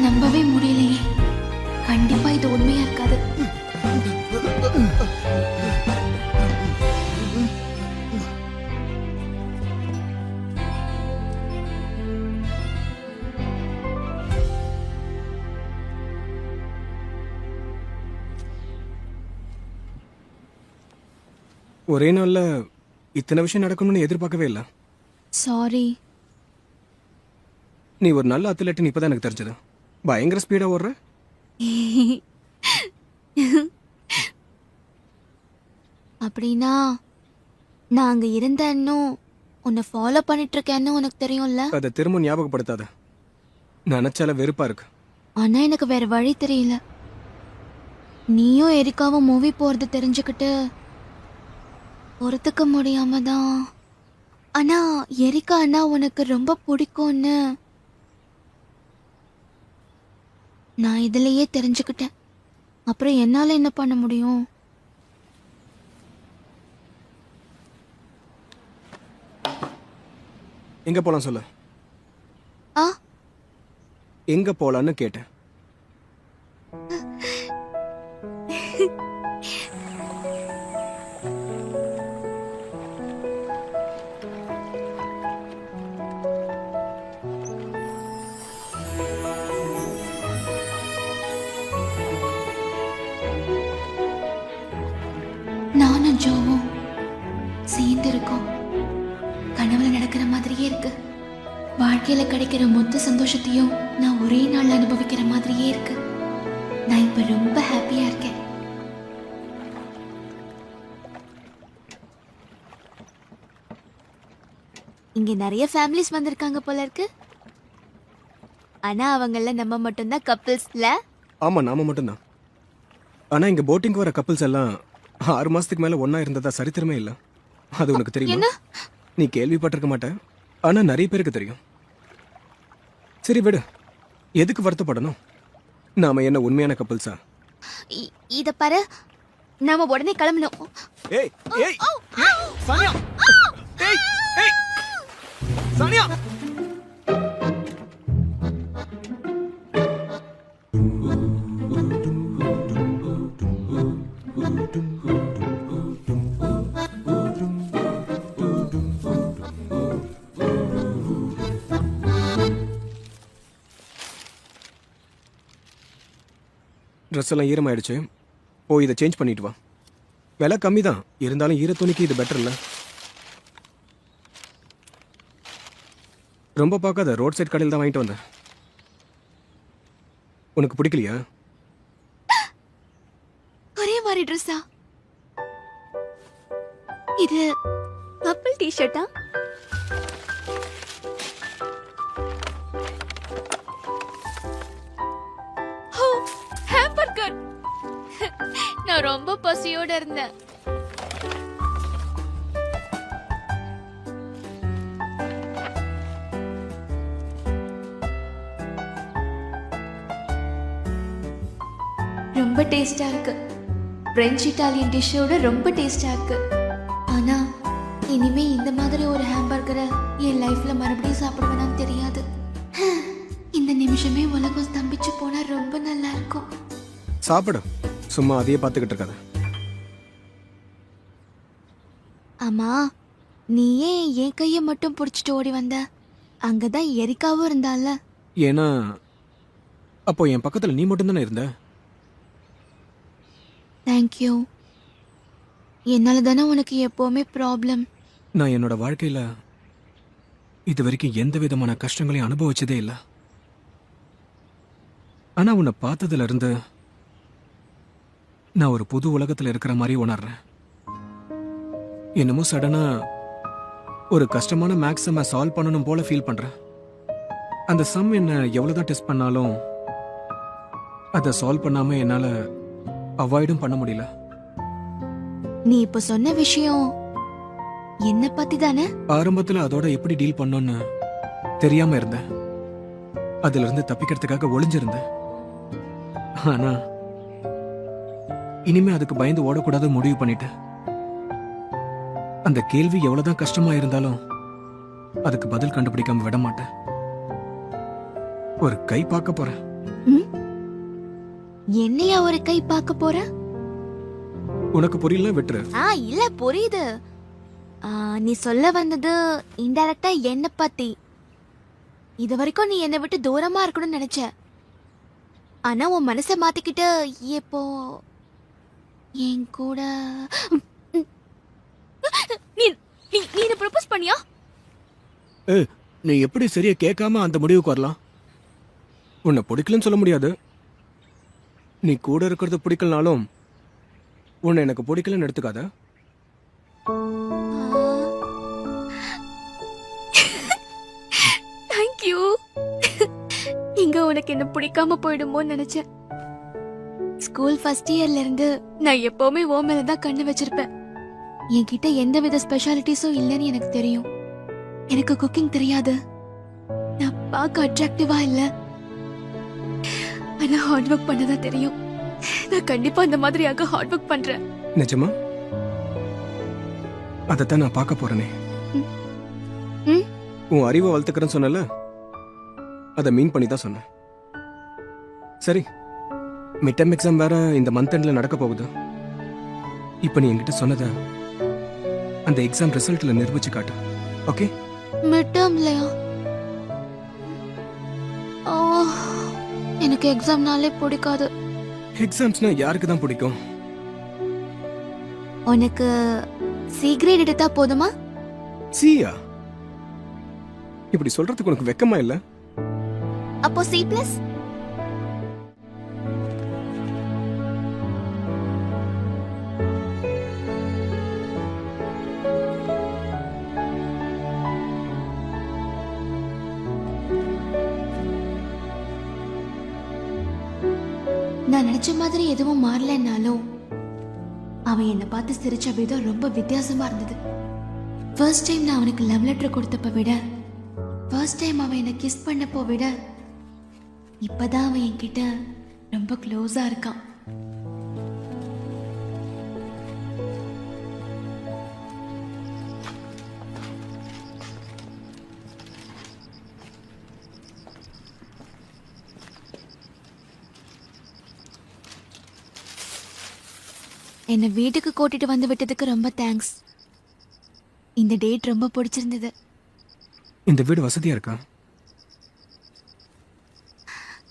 நம்பவே முடியலையே. கண்டிப்பா இது உண்மையா இருக்காது. ஒரே நாள்ல இத்தனை விஷயம் நடக்கணும்னு எதிர்பார்க்கவே இல்லை. சாரி. நீ ஒரு நல்ல அத்லெட்னு இப்பதான் எனக்கு தெரிஞ்சது. பயங்கர ஸ்பீடா ஓடுற. அப்படின்னா நான் அங்க இருந்தேன்னும் உன்னை ஃபாலோ பண்ணிட்டு இருக்கேன்னு உனக்கு தெரியும்ல. அதை திரும்ப ஞாபகப்படுத்தாத. நினைச்சால வெறுப்பா இருக்கு. ஆனா எனக்கு வேற வழி தெரியல. நீயும் எரிக்காவும் மூவி போறது தெரிஞ்சுக்கிட்டு பொறுத்துக்க முடியாம தான். ஆனா எரிக்கா அண்ணா உனக்கு ரொம்ப பிடிக்கும்னு நான் இதுலயே தெரிஞ்சுக்கிட்டேன். அப்புறம் என்னால என்ன பண்ண முடியும்? எங்க போலாம் சொல்லு. ஆ எங்க போலான்னு கேட்டேன். நானும் ஜோவும் சேர்ந்து இருக்கோம். கனவுல நடக்கிற மாதிரியே இருக்கு. வாழ்க்கையில கிடைக்கிற மொத்த சந்தோஷத்தையும் நான் ஒரே நாள்ல அனுபவிக்கிற மாதிரியே இருக்கு. நான் இப்ப ரொம்ப ஹாப்பியா இருக்கேன். இங்க நிறைய ஃபேமிலிஸ் வந்திருக்காங்க போல இருக்கு. ஆனா அவங்கள நம்ம மட்டும்தான் கப்பிள்ஸ்ல. ஆமா, நாம மட்டும்தான். ஆனா இங்க போட்டிங் வர கப்பல்ஸ் எல்லாம் 6 மாசத்துக்கு மேல ஒன்னா இருந்ததா சரித்திரமே இல்ல. அது உனக்கு தெரியுமா? நீ கேள்விப்பட்டிருக்க மாட்ட, ஆனா நிறைய பேருக்கு தெரியும். சரி விடு, எதுக்கு வருத்தப்படணும்? நாம என்ன உண்மையான கப்பல்ஸா? இத பாரு, நாம உடனே கிளம்பணும். ஏய் ஏய் சானியா, ஏய் ஏய் சானியா. ட்ரெஸ் எல்லாம் ஈரமாயிடுச்சு. போய் இதை சேஞ்ச் பண்ணிட்டு வா. விலை கம்மி தான், இருந்தாலும் ஈர துணிக்கு இது பெட்டர் இல்லை. ரொம்ப பார்க்காத, ரோட் சைட் கடையில் தான் வாங்கிட்டு வந்தேன். உனக்கு பிடிக்கலையா? ஒரே மாதிரி ட்ரெஸ்ஸா? இது கப்பல் டி-ஷர்ட்டா? நான் ரொம்ப பசியோட இருந்தேன். ரொம்ப டேஸ்டா இருக்கு. பிரெஞ்சு இட்டாலியன் டிஷ்ஷோட ரொம்ப டேஸ்டா இருக்கு. ஆனா இனிமே இந்த மாதிரி ஒரு ஹாம்பர்கரை என் லைஃப்ல மறுபடியும் சாப்பிடுவேனான்னு தெரியாது. இந்த நிமிஷமே உலகம் ஸ்தம்பிச்சு போனா ரொம்ப நல்லா இருக்கும். சாப்பிடு, சும்மா அதையே பார்த்துக்கிட்டு இருக்காத. ஆமா, நீ ஏன் என் கைய மட்டும் பிடிச்சிட்டு ஓடி வந்த? அங்கதான் எரிக்காவும் இருந்தால. ஏன்னா அப்போ என் பக்கத்துல நீ மட்டும் தானே இருந்த. தேங்க்யூ. என்னால தானே உனக்கு எப்பவுமே ப்ராப்ளம். நான் என்னோட வாழ்க்கையில இது வரைக்கும் எந்த விதமான கஷ்டங்களையும் அனுபவிச்சதே இல்லை. ஆனா உன்னை பார்த்ததுல இருந்து நான் ஒரு புது உலகத்துல இருக்கிற மாதிரி உணர்றேன். என்னமோ சடனா ஒரு கஷ்டமான மேக்ஸை சால்வ் பண்ணணும் போல ஃபீல் பண்றேன். அந்த சம் என்ன எவ்வளவுதான் டெஸ்ட் பண்ணாலும் அதை சால்வ் பண்ணாம என்னால அவாய்டும் பண்ண முடியல. நீ இப்ப சொன்ன விஷயம் என்ன பத்தி தானே? ஆரம்பத்துல அதோட எப்படி டீல் பண்ணோன்னு தெரியாம இருந்தேன். அதுல இருந்து தப்பிக்கிறதுக்காக ஒளிஞ்சிருந்தேன். ஆனா இனிமே அதுக்கு பயந்து ஓடக்கூடாது முடிவு பண்ணிட்டேன். அந்த கேள்வி எவ்வளவுதான் கஷ்டமா இருந்தாலும் அதுக்கு பதில் கண்டுபிடிக்காம விட மாட்டேன். ஒரு கை பார்க்க போறேன். ம்? என்னையா ஒரு கை பார்க்க போற? உனக்கு புரியல விட்டுரு. இல்ல புரியுது. நீ சொல்ல வந்தது இன்டைரக்டா என்ன பத்தி. இது வரைக்கும் நீ என்னை விட்டு தூரமா இருக்கணும்னு நினைச்ச. ஆனா உன் மனசை மாத்திக்கிட்டு இப்போ என் கூட நீ நீ நீ என்ன ப்ரொபோஸ் பண்ணியா? நீ எப்படி சரியா கேட்காம அந்த முடிவுக்கு வரலாம்? உன்னை பிடிக்கலன்னு சொல்ல முடியாது. நீ கூட இருக்கிறது பிடிக்கலனாலும் உன்னை எனக்கு பிடிக்கலன்னு எடுத்துக்காத. தேங்க்யூ. இங்க உனக்கு என்ன பிடிக்காம போயிடுமோன்னு நினைச்சேன். ஸ்கூல் ஃபர்ஸ்ட் இயர்ல இருந்து நான் எப்பவுமே ஓ மேலதான் கண்ணு வச்சிருப்பேன். என்கிட்ட எந்த வித ஸ்பெஷாலிட்டிஸும் இல்லைன்னு எனக்கு தெரியும். எனக்கு குக்கிங் தெரியாது. நான் பார்க்க அட்ராக்டிவா இல்ல. ஆனா ஹார்ட் ஒர்க் பண்ணதா தெரியும். நான் கண்டிப்பா இந்த மாதிரியாக ஹார்ட் ஒர்க் பண்றேன். நிஜமா? அதைத்தான் நான் பார்க்க போறேனே. உன் அறிவை வளர்த்துக்கிறேன்னு சொன்னல, அதை மீன் பண்ணி தான் சொன்னேன். சரி, மிட் டர்ம் எக்ஸாம் வேற இந்த மந்த் எண்ட்ல நடக்க போகுது. இப்ப நீ என்கிட்ட சொன்னத அந்த எக்ஸாம் ரிசல்ட்ல நிரூபிச்சு காட்டு. ஓகே? மிட் டர்ம்லயா? எனக்கு எக்ஸாம்னாலே பிடிக்காது. எக்ஸாம்ஸ்னா யாருக்கு தான் பிடிக்கும்? உனக்கு சி கிரேட் எடுத்தா போதுமா? சியா? இப்படி சொல்றதுக்கு உனக்கு வெக்கமா இல்ல? அப்போ சி பிளஸ்? நான் நினைச்ச மாதிரி எதுவும் மாறலன்னாலும் அவன் என்னை பார்த்து சிரிச்ச விதம் ரொம்ப வித்தியாசமா இருந்தது. ஃபர்ஸ்ட் டைம் நான் அவனுக்கு லவ் லெட்டர் கொடுத்தப்ப விட, ஃபர்ஸ்ட் டைம் அவன் என்னை கிஸ் பண்ணப்போ விட, இப்பதான் அவன் என்கிட்ட ரொம்ப க்ளோஸா இருக்கான். என்னை வீட்டுக்கு கூட்டிட்டு வந்து விட்டதுக்கு ரொம்ப தேங்க்ஸ். இந்த டேட் ரொம்ப பிடிச்சிருந்தது. இந்த வீடு வசதியா இருக்கா?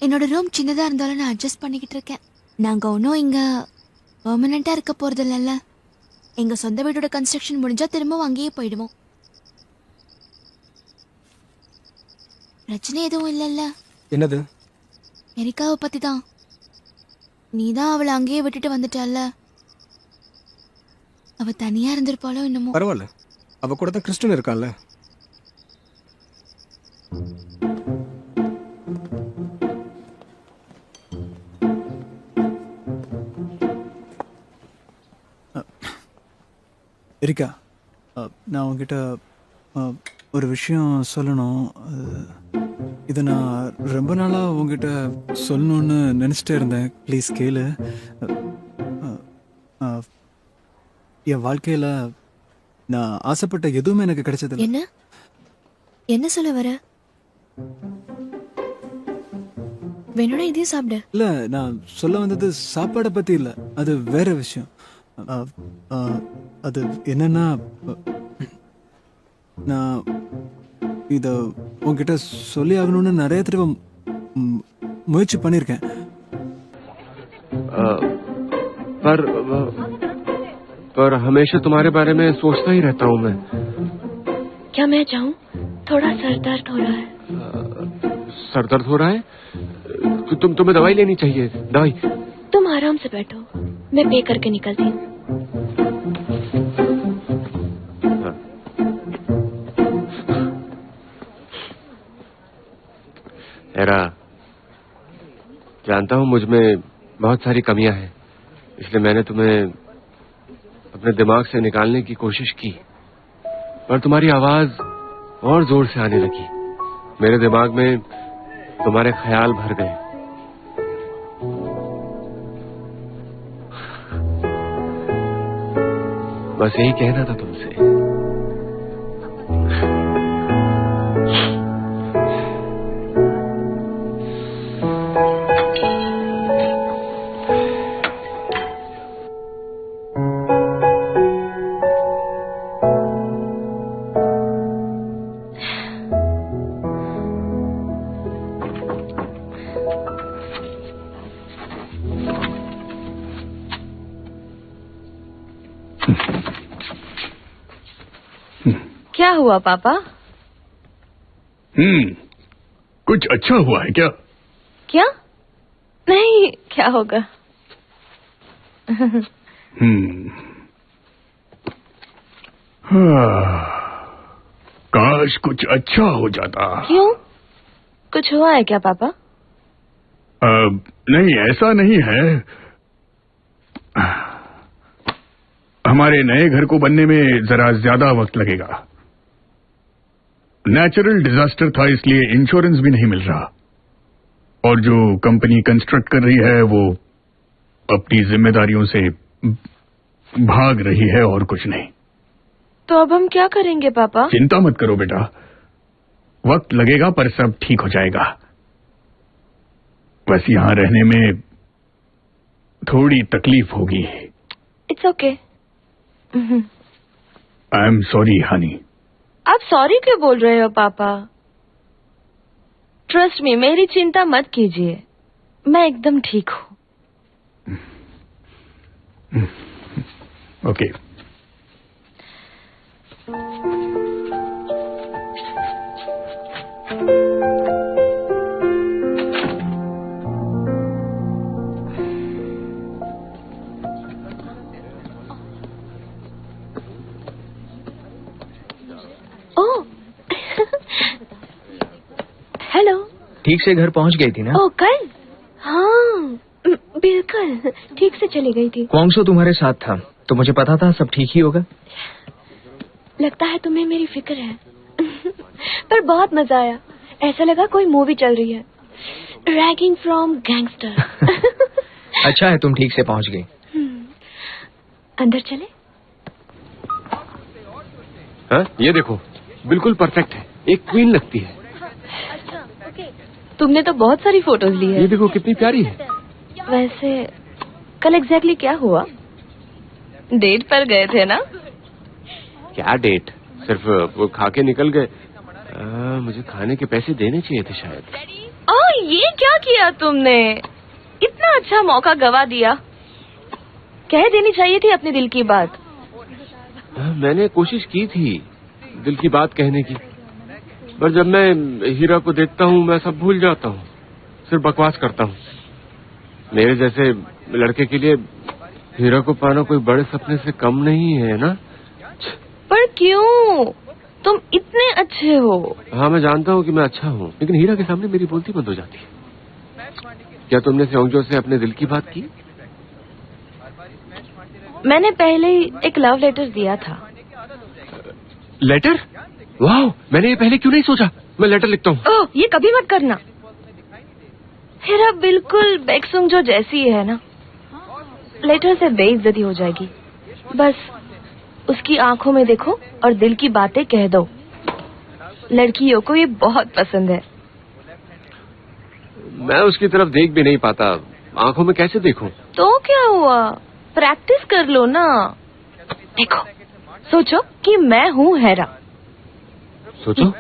என்னோட ரூம் சின்னதா இருந்தாலும் நான் அட்ஜஸ்ட் பண்ணிக்கிட்டு இருக்கேன். நாங்க ஒன்றும் இங்க பெர்மனண்டா இருக்க போறது இல்லைல்ல. எங்க சொந்த வீட்டோட கன்ஸ்ட்ரக்ஷன் முடிஞ்சா திரும்பவும் அங்கேயே போயிடுவோம். பிரச்சனை எதுவும் இல்லைல்ல? என்னது? எரிக்காவை பத்தி தான். நீதான் அவளை அங்கேயே விட்டுட்டு வந்துட்டால. அவ தனியா இருந்திருப்பாளோ என்னமோ. பரவாயில்ல, அவ கூட தான் கிறிஸ்டன் இருக்கான்ல. எரிக்கா, நான் உங்ககிட்ட ஒரு விஷயம் சொல்லணும். இதை நான் ரொம்ப நாளாக உங்ககிட்ட சொல்லணும்னு நினச்சிட்டே இருந்தேன். ப்ளீஸ் கேளு. என் வாழ்க்கையில் நான் ஆசைப்பட்ட எதுவுமே எனக்கு கிடைச்சதில்ல. என்ன என்ன சொல்ல வர? வேணும்னா இதையும் சாப்பிடு. இல்லை, நான் சொல்ல வந்தது சாப்பாடை பற்றி இல்லை, அது வேற விஷயம். அது என்னன்னா, நான் இதை உங்ககிட்ட சொல்லி ஆகணும்னு நிறைய தடவை முயற்சி பண்ணியிருக்கேன். पर हमेशा तुम्हारे बारे में सोचता ही रहता हूँ मैं. क्या मैं जाऊँ? थोड़ा सर दर्द हो रहा है. सर दर्द हो रहा है? तुम्हें दवाई लेनी चाहिए. दवाई. तुम आराम से बैठो, मैं पे करके निकलती हूँ. एरा, जानता हूँ मुझ में बहुत सारी कमियां हैं, इसलिए मैंने तुम्हें अपने दिमाग से निकालने की कोशिश की, पर तुम्हारी आवाज और जोर से आने लगी. मेरे दिमाग में तुम्हारे ख्याल भर गए. बस यही कहना था तुमसे. क्या हुआ पापा? कुछ अच्छा हुआ है क्या? क्या? नहीं, क्या होगा? काश कुछ अच्छा हो जाता। क्यों? कुछ हुआ है क्या पापा? नहीं, ऐसा नहीं है। हमारे नए घर को बनने में जरा ज्यादा वक्त लगेगा। नेचुरल डिजास्टर था, इसलिए इंश्योरेंस भी नहीं मिल रहा, और जो कंपनी कंस्ट्रक्ट कर रही है वो अपनी जिम्मेदारियों से भाग रही है और कुछ नहीं। तो अब हम क्या करेंगे पापा? चिंता मत करो बेटा, वक्त लगेगा पर सब ठीक हो जाएगा। बस यहां रहने में थोड़ी तकलीफ होगी। It's okay. I am sorry Honey. आप सॉरी क्यों बोल रहे हो पापा? ट्रस्ट मी, मेरी चिंता मत कीजिए, मैं एकदम ठीक हूँ। ओके। Oh hello. ठीक से घर पहुंच गई थी ना? ओह कल? हाँ बिल्कुल ठीक से चली गई थी। क्वांगसो तुम्हारे साथ था तो मुझे पता था सब ठीक ही होगा। लगता है तुम्हें मेरी फिक्र है। पर बहुत मजा आया, ऐसा लगा कोई मूवी चल रही है। Ragging from gangster. अच्छा है तुम ठीक से पहुंच गई। अंदर चले? हाँ, ये देखो बिल्कुल परफेक्ट है, एक क्वीन लगती है। तुमने तो बहुत सारी फोटोज ली है। ये देखो कितनी प्यारी है। वैसे कल एग्जैक्टली क्या हुआ? डेट पर गए थे ना? क्या डेट, सिर्फ वो खा के निकल गए। मुझे खाने के पैसे देने चाहिए थे शायद। ओह ये क्या किया तुमने? इतना अच्छा मौका गवा दिया। कह देनी चाहिए थी अपने दिल की बात। मैंने कोशिश की थी दिल की बात कहने की, पर जब मैं हीरा को देखता हूँ मैं सब भूल जाता हूँ, सिर्फ बकवास करता हूँ। मेरे जैसे लड़के के लिए हीरा को पाना कोई बड़े सपने से कम नहीं है ना। पर क्यों? तुम इतने अच्छे हो। हाँ मैं जानता हूँ कि मैं अच्छा हूँ, लेकिन हीरा के सामने मेरी बोलती बंद हो जाती है। क्या तुमने सेओंगजो से अपने दिल की बात की? मैंने पहले ही एक लव लेटर दिया था। लेटर? वाह, मैंने ये पहले क्यों नहीं सोचा। मैं लेटर लिखता हूँ। ओह ये कभी मत करना। हीरा बिल्कुल बेक्सुंगजो जैसी है ना। लेटर से बेइज्जती हो जाएगी। बस उसकी आंखों में देखो और दिल की बातें कह दो। लड़कियों को ये बहुत पसंद है। मैं उसकी तरफ देख भी नहीं पाता, आंखों में कैसे देखूं? तो क्या हुआ, प्रैक्टिस कर लो ना। देखो सोचो कि मैं हूँ हेरा। सोचो।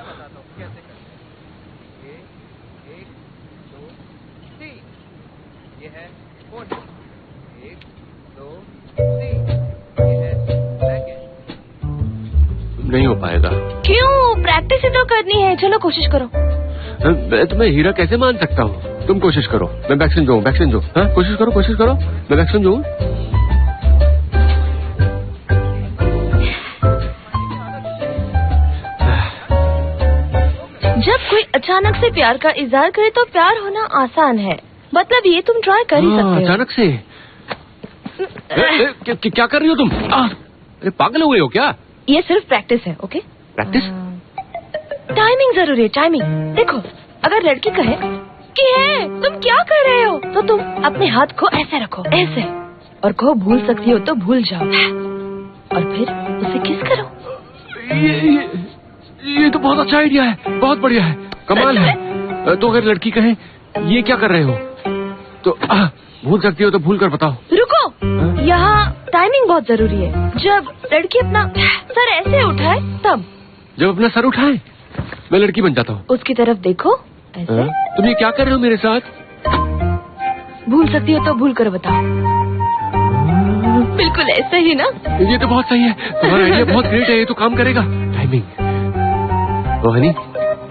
नहीं हो पाएगा। क्यों? प्रैक्टिस ही तो करनी है। चलो कोशिश करो। मैं तुम्हें हीरा कैसे मान सकता हूँ? तुम कोशिश करो, मैं बैक्संजो हूँ, बैक्संजो। हाँ कोशिश करो, मैं बैक्संजो हूँ। जब कोई अचानक से प्यार का इजहार करे तो प्यार होना आसान है। मतलब ये तुम ट्राई कर ही सकते हो। अचानक से? क्या कर रही हो तुम? अरे पागल हो गए हो क्या? ये सिर्फ प्रैक्टिस है, ओके? प्रैक्टिस? टाइमिंग जरूरी है, टाइमिंग। देखो अगर लड़की कहे कि है तुम क्या कर रहे हो, तो तुम अपने हाथ को ऐसे रखो, ऐसे, और कहो भूल सकती हो तो भूल जाओ, और फिर उसे किस करो। ये तो बहुत अच्छा आइडिया है, बहुत बढ़िया है, कमाल है। तो अगर लड़की कहे ये क्या कर रहे हो, तो भूल सकती हो तो भूल कर बताओ। रुको, यहाँ टाइमिंग बहुत जरूरी है। जब लड़की अपना सर ऐसे उठाए तब। जब अपना सर उठाए मैं लड़की बन जाता हूँ। उसकी तरफ देखो ऐसे। तुम ये क्या कर रहे हो मेरे साथ? भूल सकती हो तो भूल कर बताओ। बिल्कुल ऐसा ही ना? ये तो बहुत सही है, तुम्हारा आइडिया बहुत ग्रेट है, ये तो काम करेगा। टाइमिंग। रोहानी,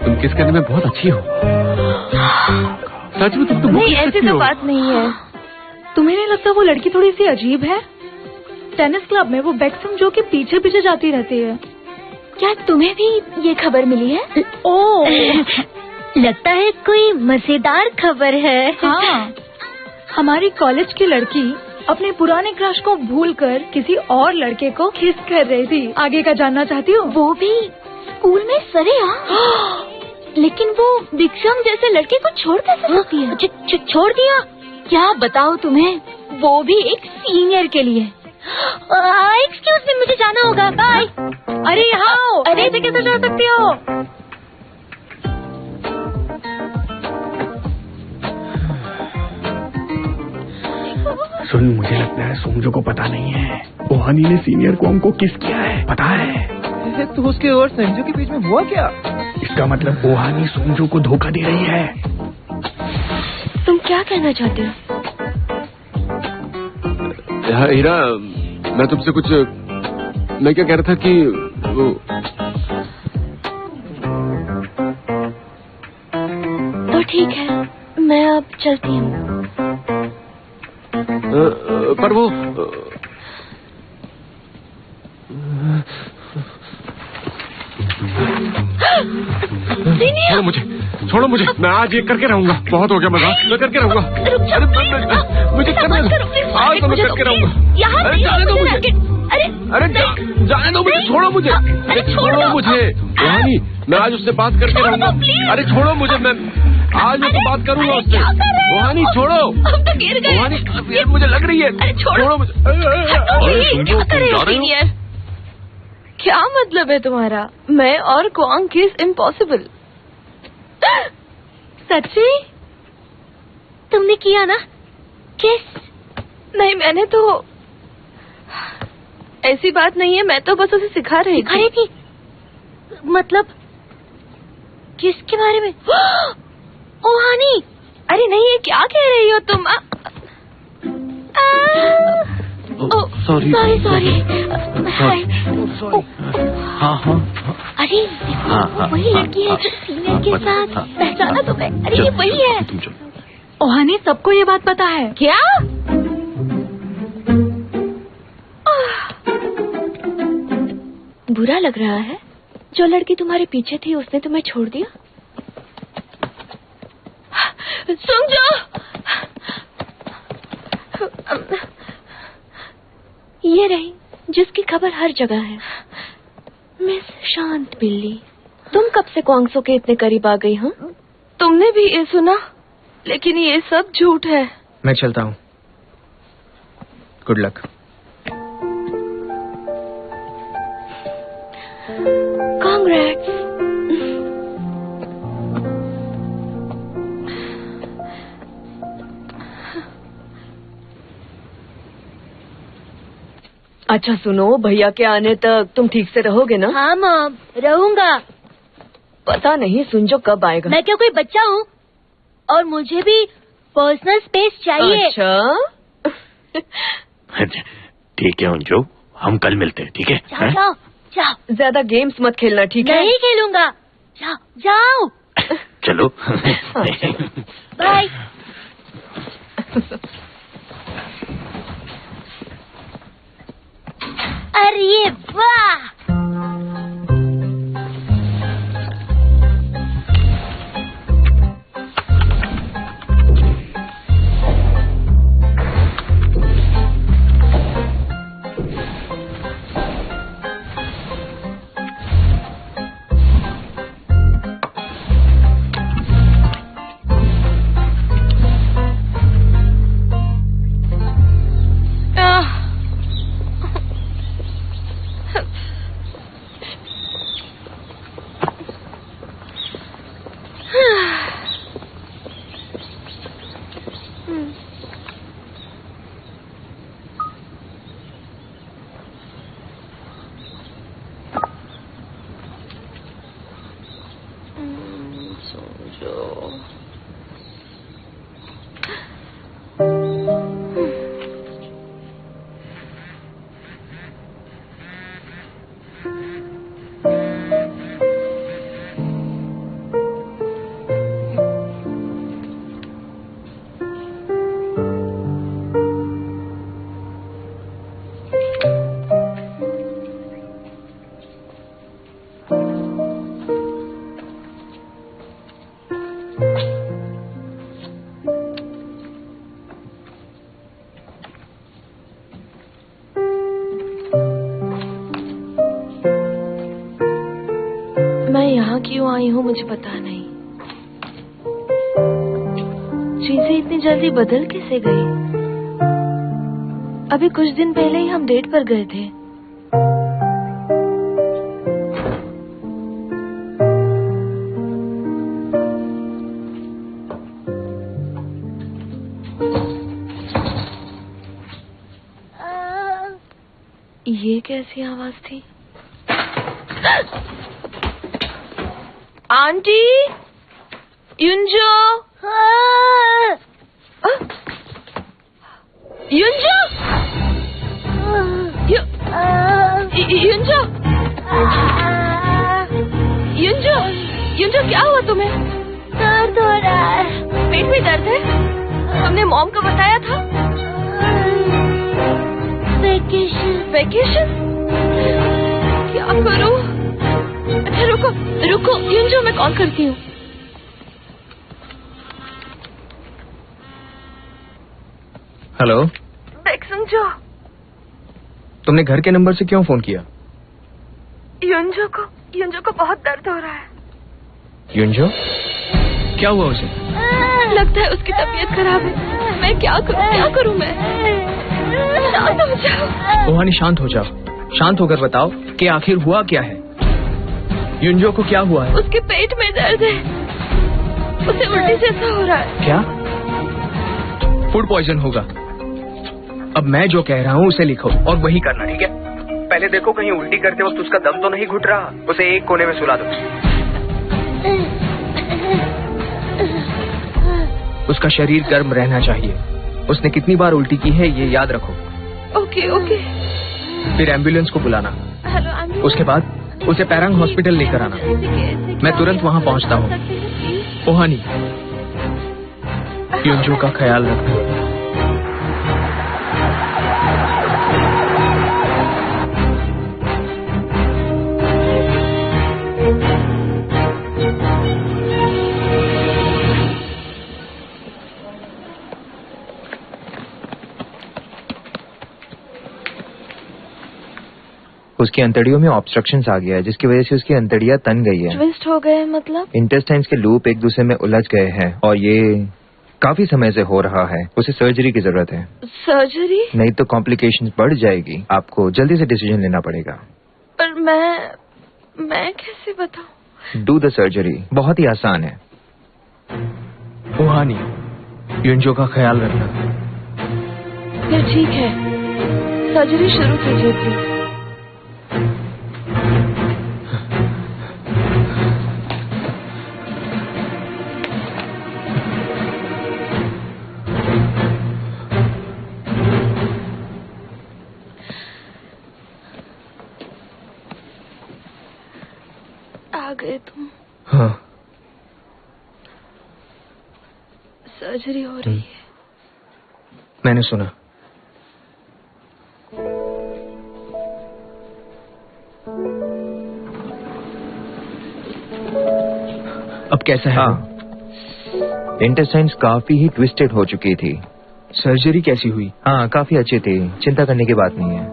तुम किस करने में बहुत अच्छी हो। सच में तुम तो नहीं, ऐसी तो बात नहीं है। तुम्हें नहीं लगता वो लड़की थोड़ी सी अजीब है? टेनिस क्लब में वो बेक्सम जो के पीछे पीछे जाती रहती है। क्या तुम्हें भी ये खबर मिली है? ओह लगता है कोई मजेदार खबर है। हाँ, हमारी कॉलेज की लड़की अपने पुराने क्रश को भूलकर किसी और लड़के को किस कर रही थी। आगे का जानना चाहती हो? वो भी स्कूल में सरेआम। लेकिन वो बिक्सम जैसे लड़के को छोड़ कैसे सकती है? छोड़ दिया? क्या बताओ तुम्हें, वो भी एक सीनियर के लिए। एक्सक्यूज मी, मुझे जाना होगा, बाय। अरे हाँ, अरे ऐसे कैसे छोड़ सकती हो? सुन, मुझे लगता है सोमजो को पता नहीं है ओहानी ने सीनियर को हमको किस किया है, पता है? तो उसके और संजू के बीच में हुआ क्या? इसका मतलब ओहानी सोमजो को धोखा दे रही है। तुम क्या कहना चाहते हो? हीरा, मैं तुमसे कुछ, मैं क्या कह रहा था कि वो तो ठीक है, मैं अब चलती हूँ। पर वो छोड़ो मुझे, मैं आज ये करके रहूंगा। बहुत हो गया मजाक, मैं करके रहूंगा। अरे मुझे करने दो, आज तो मैं करके रहूंगा। अरे जाने दो मुझे, अरे जाने दो मुझे, छोड़ो मुझे, अरे छोड़ो मुझे। रोहानी, मैं आज उससे बात करके रहूंगा। अरे छोड़ो मुझे, मैं आज मैं तो बात करूंगा उससे। रोहानी छोड़ो, रोहानी यार मुझे लग रही है, छोड़ो मुझे। सीनियर, क्या मतलब है तुम्हारा? मैं और क्वांग किस इम्पॉसिबल। सच्ची? तुमने किया ना किस? नहीं, मैंने तो, ऐसी बात नहीं है, मैं तो बस उसे सिखा रही थी। मतलब किसके बारे में? ओहानी, अरे नहीं, ये क्या कह रही हो तुम? सॉरी। हाँ। अरे देखो, वही लड़की है जो सीनियर के साथ। पहचाना तुम्हें? अरे ये वही है। ओहानी, सबको ये बात पता है क्या? बुरा लग रहा है? जो लड़की तुम्हारे पीछे थी उसने तुम्हें छोड़ दिया? समझो, ये रही जिसकी खबर हर जगह है, मिस शांत बिल्ली। तुम कब से क्वांगसो के इतने करीब आ गई हो? तुमने भी ये सुना? लेकिन ये सब झूठ है। मैं चलता हूँ, गुड लक। कांग्रेट्स। अच्छा सुनो, भैया के आने तक तुम ठीक से रहोगे ना? हाँ मॉम, रहूंगा। पता नहीं सुंजो कब आएगा। मैं क्या कोई बच्चा हूँ? और मुझे भी पर्सनल स्पेस चाहिए। अच्छा ठीक है अंजू, हम कल मिलते हैं, ठीक है? जाओ जाओ। ज्यादा गेम्स मत खेलना, ठीक है? नहीं खेलूंगा। जाओ जाओ। चलो। बाय। अरे वाह! क्यों आई हूँ मुझे पता नहीं। चीजें इतनी जल्दी बदल कैसे गई? अभी कुछ दिन पहले ही हम डेट पर गए थे। ये कैसी आवाज थी? आंटी, युंजो, युंजो, युंजो, युंजो, युंजो क्या हुआ तुम्हें? दर्द हो रहा है। पेट में दर्द है? हमने मॉम को बताया था। वेकेशन? क्या करूं? अच्छा रुको रुको युंजो, मैं कॉल करती हूँ। हेलो बेक्सुंजो, तुमने घर के नंबर से क्यों फोन किया? युंजो को बहुत दर्द हो रहा है। युंजो, क्या हुआ उसे? लगता है उसकी तबीयत खराब है। मैं क्या करूं मैं? शांत हो जाओ। ओहानी शांत हो जाओ। शांत होकर बताओ कि आखिर हुआ क्या है। युंजो को क्या हुआ है? उसके पेट में दर्द है। उसे उल्टी जैसा हो रहा है। क्या? फूड पॉइजन होगा। अब मैं जो कह रहा हूँ उसे लिखो और वही करना, ठीक है? पहले देखो कहीं उल्टी करते वक्त उसका दम तो नहीं घुट रहा। उसे एक कोने में सुला दो। उसका शरीर गर्म रहना चाहिए। उसने कितनी बार उल्टी की है ये याद रखो। Okay okay. फिर एम्बुलेंस को बुलाना। Hello ambulance. उसके बाद उसे पैरांग हॉस्पिटल लेकर आना। मैं तुरंत वहाँ पहुँचता हूँ। ओहानी, युंजो का ख्याल रखना। उसकी अंतड़ियों में ऑब्स्ट्रक्शंस आ गया है, जिसकी वजह से उसकी अंतड़ियां तन गई है। ट्विस्ट हो गए मतलब? इंटेस्टाइन्स के लूप एक दूसरे में उलझ गए हैं और ये काफी समय से हो रहा है। उसे सर्जरी की जरूरत है। सर्जरी? नहीं तो कॉम्प्लिकेशंस बढ़ जाएगी। आपको जल्दी से डिसीजन लेना पड़ेगा। पर मैं कैसे बताऊं? Do the surgery. बहुत ही आसान है। ओहानी, युंजो का ख्याल रखना। फिर ठीक है, सर्जरी शुरू कीजिए प्लीज। आ गए तुम? हाँ। सर्जरी हो रही है। मैंने सुना। अब कैसा है? हाँ, इंटेस्टाइन्स काफी ही ट्विस्टेड हो चुकी थी। सर्जरी कैसी हुई? हाँ, काफी अच्छी थी। चिंता करने की बात नहीं है।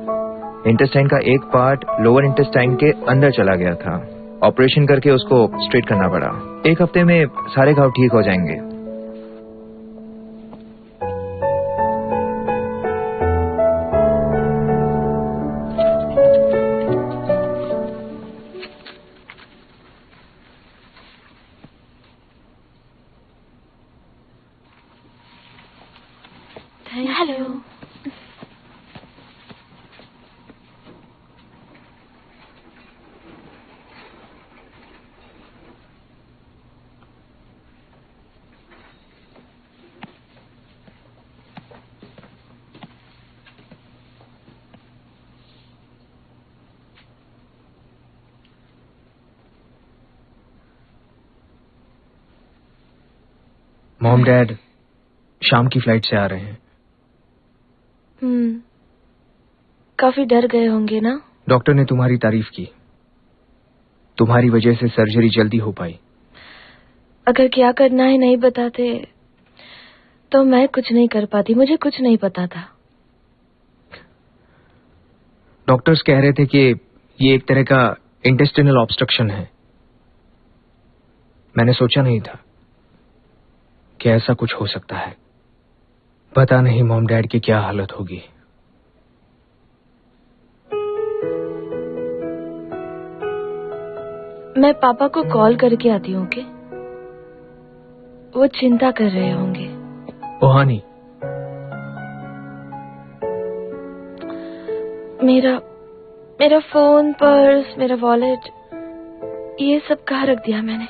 इंटेस्टाइन का एक पार्ट लोअर इंटेस्टाइन के अंदर चला गया था। ऑपरेशन करके उसको स्ट्रेट करना पड़ा। 1 हफ्ते में सारे घाव ठीक हो जाएंगे। हेलो। मॉम डैड शाम की फ्लाइट से आ रहे हैं। काफी डर गए होंगे ना? डॉक्टर ने तुम्हारी तारीफ की। तुम्हारी वजह से सर्जरी जल्दी हो पाई। अगर क्या करना है नहीं बताते तो मैं कुछ नहीं कर पाती। मुझे कुछ नहीं पता था। डॉक्टर्स कह रहे थे कि ये एक तरह का इंटेस्टिनल ऑब्स्ट्रक्शन है। मैंने सोचा नहीं था कि ऐसा कुछ हो सकता है। पता नहीं मॉम डैड की क्या हालत होगी। मैं पापा को कॉल करके आती हूँ कि वो चिंता कर रहे होंगे। ओहानी, मेरा फोन, पर्स, मेरा वॉलेट, ये सब कहाँ रख दिया मैंने?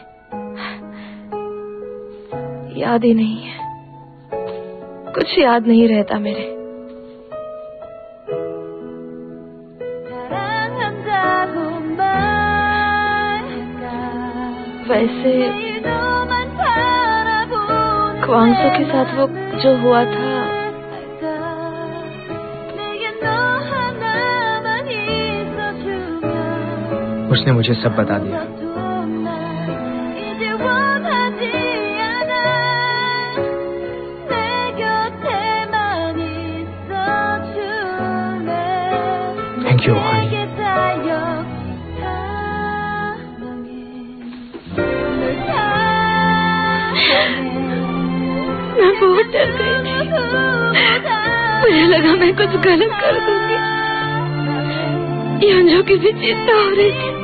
याद ही नहीं है, कुछ याद नहीं रहता मेरे। वैसे क्वांगसो के साथ वो जो हुआ था, उसने मुझे सब बता दिया। Thank you Honey. मैं बहुत डर गई थी, मुझे लगा मैं कुछ गलत कर दूंगी। यंजो की भी चिंता हो रही थी।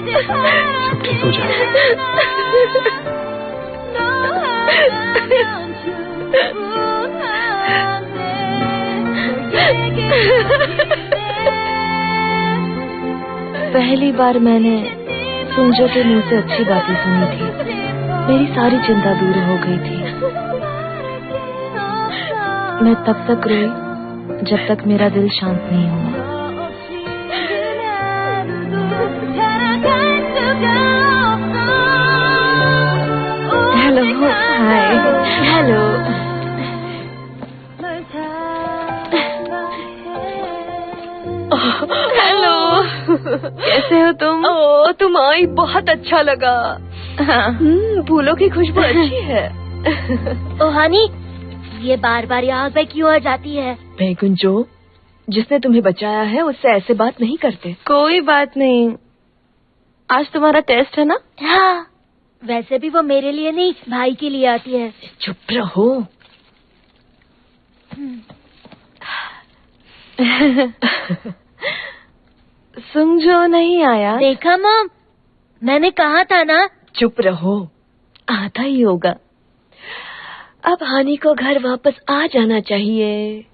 सब ठीक हो जाएगा। पहली बार मैंने सुंजो के मुंह से अच्छी बातें सुनी थी। मेरी सारी चिंता दूर हो गई थी। मैं तब तक रोई जब तक मेरा दिल शांत नहीं हुआ। हेलो, हाय, हेलो। हेलो, कैसे हो तुम? ओ, तुम आई, बहुत अच्छा लगा। फूलों की खुशबू अच्छी है। ओहानी, ये बार बार यहाँ पे क्यों आ जाती है? बैगुंजो, जिसने तुम्हें बचाया है उससे ऐसे बात नहीं करते। कोई बात नहीं, आज तुम्हारा टेस्ट है ना? हाँ, वैसे भी वो मेरे लिए नहीं, भाई के लिए आती है। चुप रहो। सुंजो नहीं आया? देखा मॉम, मैंने कहा था ना। चुप रहो, आता ही होगा। अब हानी को घर वापस आ जाना चाहिए।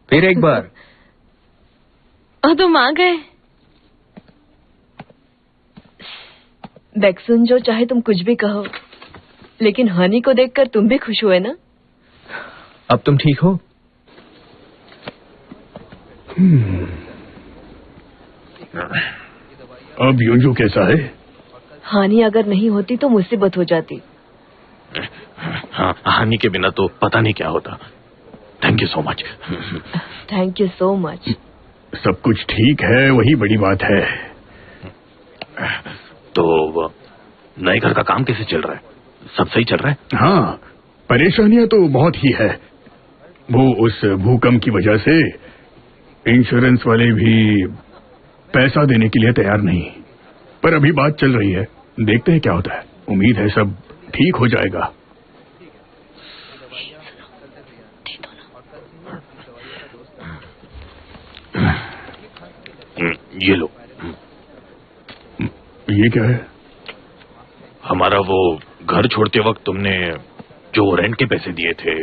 फिर एक बार। और तुम आ गए। बैक्सुंजो, चाहे तुम कुछ भी कहो, लेकिन हानी को देखकर तुम भी खुश हुए ना? अब तुम ठीक हो? अब युंजू कैसा है? हानि अगर नहीं होती तो मुसीबत हो जाती। हाँ, हानि के बिना तो पता नहीं क्या होता। Thank you so much. Thank you so much. सब कुछ ठीक है, वही बड़ी बात है। तो नए घर का काम कैसे चल रहा है? सब सही चल रहा है? हाँ, परेशानियां तो बहुत ही है। वो उस भूकंप की वजह से इंश्योरेंस वाले भी पैसा देने के लिए तैयार नहीं, पर अभी बात चल रही है, देखते हैं क्या होता है। उम्मीद है सब ठीक हो जाएगा। ये लो। ये क्या है? हमारा वो घर छोड़ते वक्त तुमने जो रेंट के पैसे दिए थे,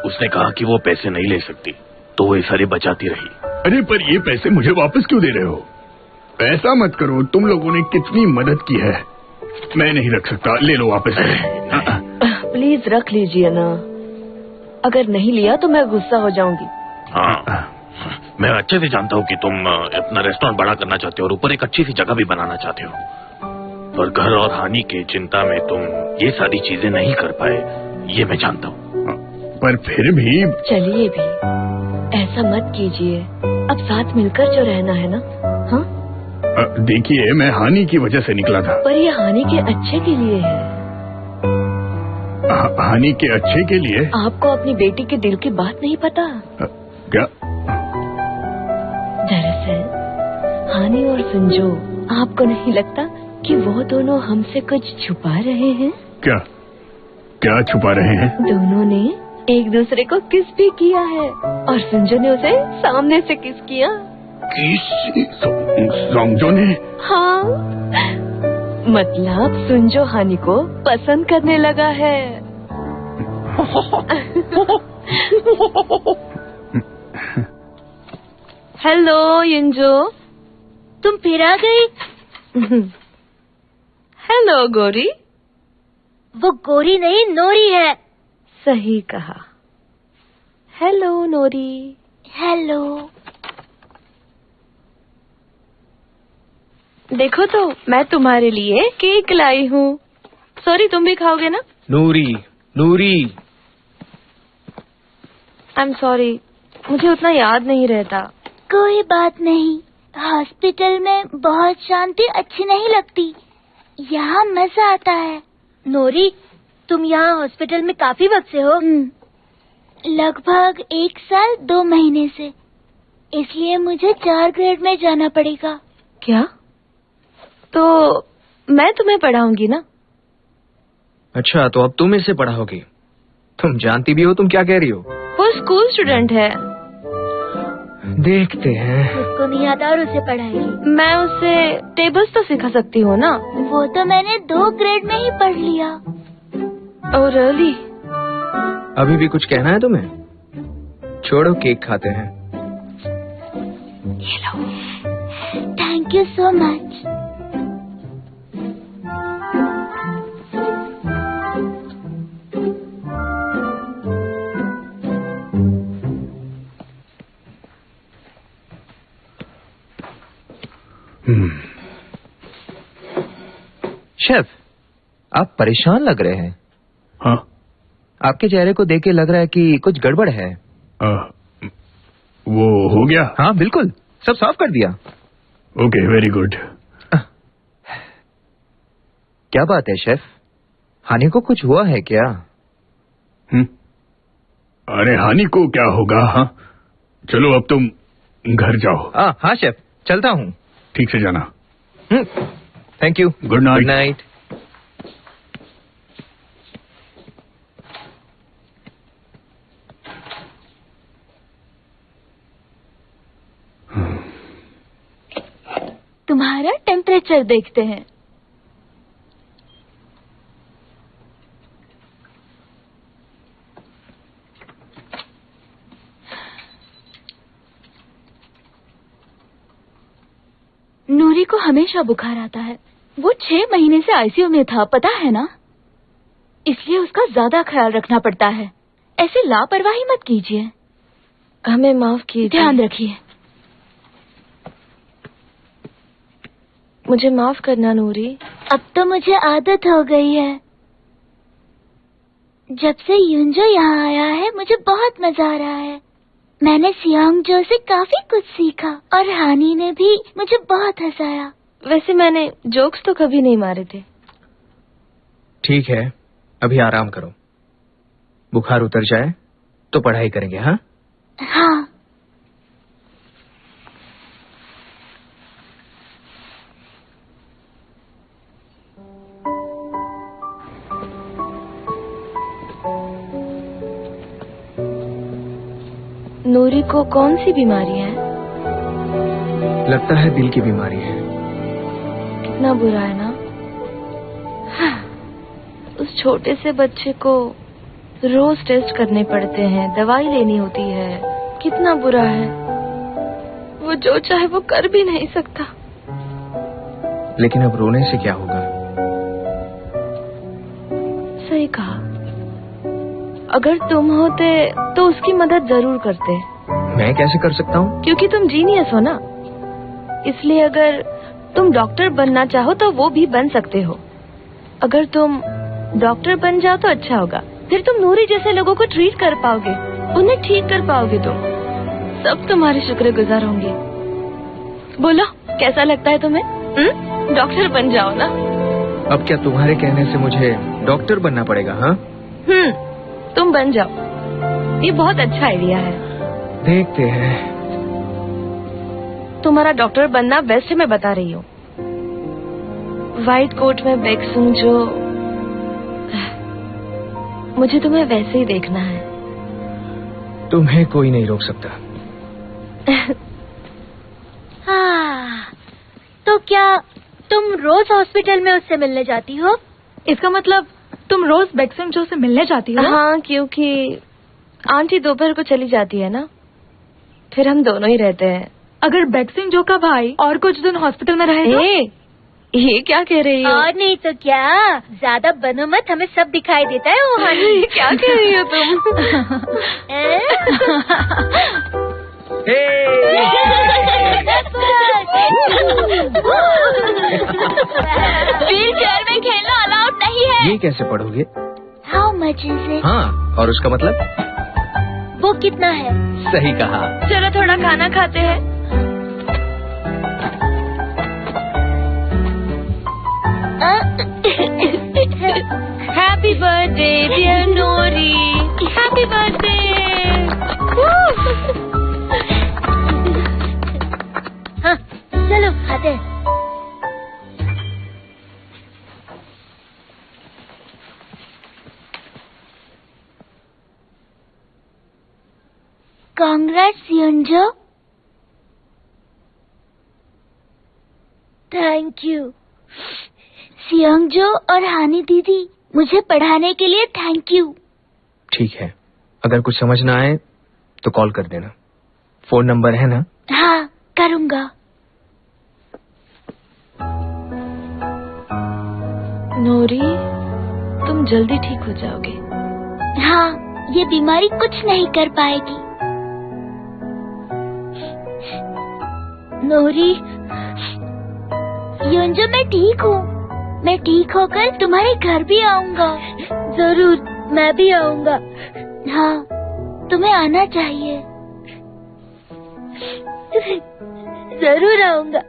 उसने कहा कि वो पैसे नहीं ले सकती, तो वो ये सारे बचाती रही। अरे पर ये पैसे मुझे वापस क्यों दे रहे हो? ऐसा मत करो, तुम लोगों ने कितनी मदद की है। मैं नहीं रख सकता, ले लो वापस। प्लीज रख लीजिए ना, अगर नहीं लिया तो मैं गुस्सा हो जाऊंगी। हाँ, मैं अच्छे से जानता हूँ कि तुम अपना रेस्टोरेंट बड़ा करना चाहते हो और ऊपर एक अच्छी सी जगह भी बनाना चाहते हो, पर घर और हानि की चिंता में तुम ये सारी चीजें नहीं कर पाए, ये मैं जानता हूँ। पर फिर भी चलिए भी, ऐसा मत कीजिए। अब साथ मिलकर जो रहना है ना। हाँ, देखिए, मैं हानि की वजह से निकला था। पर ये हानि के अच्छे के लिए है। हानि के अच्छे के लिए? आपको अपनी बेटी के दिल की बात नहीं पता? क्या? दरअसल हानि और संजो, आपको नहीं लगता कि वो दोनों हमसे कुछ छुपा रहे हैं? क्या क्या छुपा रहे हैं? दोनों ने एक दूसरे को किस भी किया है और संजो ने उसे सामने से किस किया। संजो ने? हाँ, मतलब संजो हानि को पसंद करने लगा है। हेलो युंजो, तुम फिर आ गई? हेलो गोरी। वो गोरी नहीं, नोरी है। सही कहा। Hello Nori. हेलो। देखो तो मैं तुम्हारे लिए केक लाई हूँ। सॉरी, तुम भी खाओगे ना? नूरी, नूरी। आई एम सॉरी, मुझे उतना याद नहीं रहता। कोई बात नहीं, हॉस्पिटल में बहुत शांति अच्छी नहीं लगती, यहाँ मजा आता है। नोरी, तुम यहाँ हॉस्पिटल में काफी वक्त से हो? लगभग 1 साल 2 महीने से, इसलिए मुझे 4 ग्रेड में जाना पड़ेगा। क्या? तो मैं तुम्हें पढ़ाऊंगी ना? अच्छा, तो अब तुम इसे पढ़ाओगी? तुम जानती भी हो तुम क्या कह रही हो? वो स्कूल स्टूडेंट है। देखते हैं। उसको नहीं आता और उसे पढ़ाएगी। मैं उसे टेबल्स तो सिखा सकती हूँ ना? वो तो मैंने 2 ग्रेड में ही पढ़ लिया। और रियली? अभी भी कुछ कहना है तुम्हें? छोड़ो, केक खाते हैं। Thank you so much. Chef, आप परेशान लग रहे हैं। हाँ? आपके चेहरे को देख के लग रहा है कि कुछ गड़बड़ है। वो हो गया? हाँ बिल्कुल, सब साफ कर दिया। Okay, very good. क्या बात है शेफ, हानि को कुछ हुआ है क्या? अरे हानि को क्या होगा? हाँ, चलो अब तुम घर जाओ। हाँ शेफ, चलता हूँ। ठीक से जाना। Thank you. Good night. Good night. तुम्हारा टेम्परेचर देखते हैं। नूरी को हमेशा बुखार आता है। वो 6 महीने से आईसीयू में था, पता है ना? इसलिए उसका ज्यादा ख्याल रखना पड़ता है। ऐसे लापरवाही मत कीजिए। हमें माफ कीजिए। ध्यान रखिए। मुझे माफ करना नूरी। अब तो मुझे आदत हो गई है। जब से युंजो यहाँ आया है मुझे बहुत मजा आ रहा है। मैंने सियांगजो से काफी कुछ सीखा और हानि ने भी मुझे बहुत हंसाया। वैसे मैंने जोक्स तो कभी नहीं मारे थे। ठीक है, अभी आराम करो, बुखार उतर जाए तो पढ़ाई करेंगे। हाँ हाँ। नूरी को कौन सी बीमारी है? लगता है दिल की बीमारी है। कितना बुरा है ना। उस छोटे से बच्चे को रोज टेस्ट करने पड़ते हैं, दवाई लेनी होती है। कितना बुरा है। वो जो चाहे वो कर भी नहीं सकता। लेकिन अब रोने से क्या होगा? सही कहा। अगर तुम होते तो उसकी मदद जरूर करते। मैं कैसे कर सकता हूँ? क्योंकि तुम जीनियस हो ना, इसलिए अगर तुम डॉक्टर बनना चाहो तो वो भी बन सकते हो। अगर तुम डॉक्टर बन जाओ तो अच्छा होगा। फिर तुम नूरी जैसे लोगों को ट्रीट कर पाओगे, उन्हें ठीक कर पाओगे। तुम सब तुम्हारे शुक्रगुजार होंगे। बोलो कैसा लगता है तुम्हें? डॉक्टर बन जाओ ना। अब क्या तुम्हारे कहने से मुझे डॉक्टर बनना पड़ेगा? हाँ तुम बन जाओ। ये बहुत अच्छा आइडिया है। देखते हैं। तुम्हारा डॉक्टर बनना बेस्ट है, मैं बता रही हूँ। व्हाइट कोट में बेक्सुंग जो, मुझे तुम्हें वैसे ही देखना है। तुम्हें कोई नहीं रोक सकता। हाँ, तो क्या तुम रोज हॉस्पिटल में उससे मिलने जाती हो? इसका मतलब तुम रोज बेक्सुंग जो से मिलने जाती हो? हाँ, क्योंकि आंटी दोपहर को चली जाती है ना, फिर हम दोनों ही रहते हैं। अगर बेक्सुंग जो का भाई और कुछ दिन हॉस्पिटल में रहे तो? ये क्या कह रही हो? और नहीं तो क्या, ज्यादा बनो मत, हमें सब दिखाई देता है। वो हानी क्या कह रही हो तुम? व्हीलचेयर में खेलना अलाउड नहीं है। ये कैसे पढ़ोगे? How much is it? हाँ, और उसका मतलब? वो कितना है? सही कहा। चलो थोड़ा खाना खाते हैं। Happy birthday dear Nori, happy birthday. हाँ, चलो खाते हैं। कांग्रेट्स युंजो। थैंक यू सियोंगजो और हानी दीदी, मुझे पढ़ाने के लिए थैंक यू। ठीक है, अगर कुछ समझ ना आए तो कॉल कर देना। फोन नंबर है ना? हाँ, करूँगा। नोरी, तुम जल्दी ठीक हो जाओगे। हाँ, ये बीमारी कुछ नहीं कर पाएगी। नोरी, युंजो मैं ठीक हूँ। मैं ठीक होकर तुम्हारे घर भी आऊँगा। जरूर, मैं भी आऊँगा। हाँ, तुम्हें आना चाहिए। जरूर आऊँगा।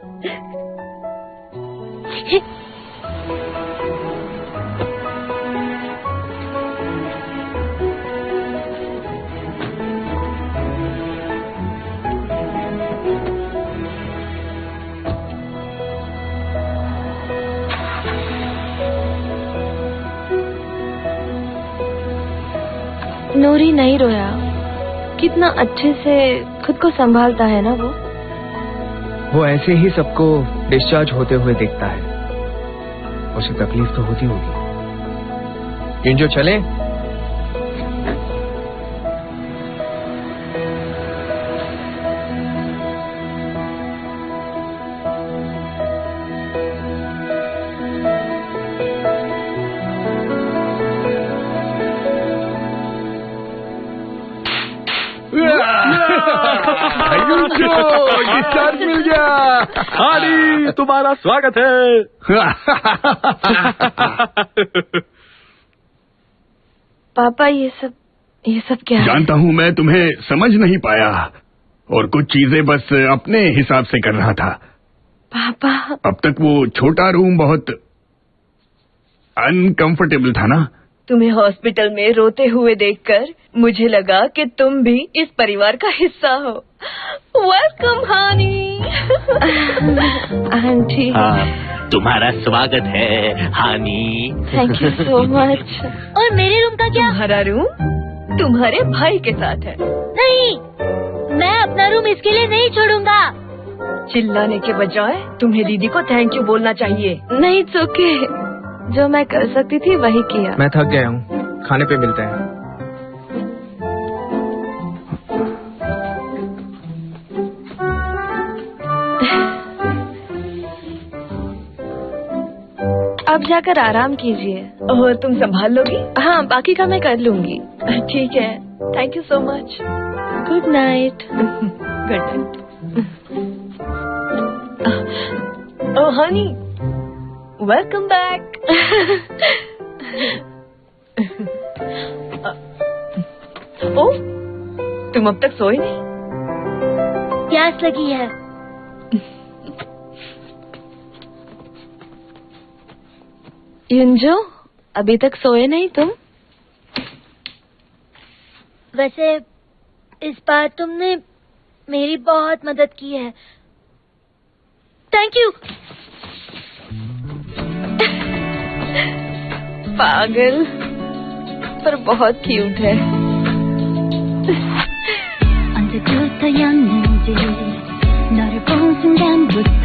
नूरी नहीं रोया। कितना अच्छे से खुद को संभालता है ना वो। वो ऐसे ही सबको डिस्चार्ज होते हुए देखता है। उसे तकलीफ तो होती होगी। युंजो चले? डिस्चार्ज मिल गया। हानी, तुम्हारा स्वागत है। पापा, ये सब क्या है? जानता हूँ, मैं तुम्हें समझ नहीं पाया और कुछ चीजें बस अपने हिसाब से कर रहा था। पापा, अब तक वो छोटा रूम बहुत अनकंफर्टेबल था ना? तुम्हें हॉस्पिटल में रोते हुए देखकर मुझे लगा कि तुम भी इस परिवार का हिस्सा हो। वेलकम हानी। आंटी, तुम्हारा स्वागत है honey. Thank you so much. और मेरे रूम का क्या? तुम्हारा रूम तुम्हारे भाई के साथ है। नहीं, मैं अपना रूम इसके लिए नहीं छोड़ूंगा। चिल्लाने के बजाय तुम्हें दीदी को थैंक यू बोलना चाहिए। नहीं, इट्स ओके। जो मैं कर सकती थी वही किया। मैं थक गया हूँ, खाने पे मिलते हैं। अब जाकर आराम कीजिए। और तुम संभाल लोगी? हाँ, बाकी का मैं कर लूंगी। ठीक है, thank you so much. Good night. Good night. Oh honey, welcome back. Oh, तुम अब तक सोए नहीं? प्यास लगी है। युंजो, अभी तक सोए नहीं तुम? वैसे इस बार तुमने मेरी बहुत मदद की है। Thank you. पागल, पर बहुत क्यूट है। 언제부터였는지 너를 본 순간부터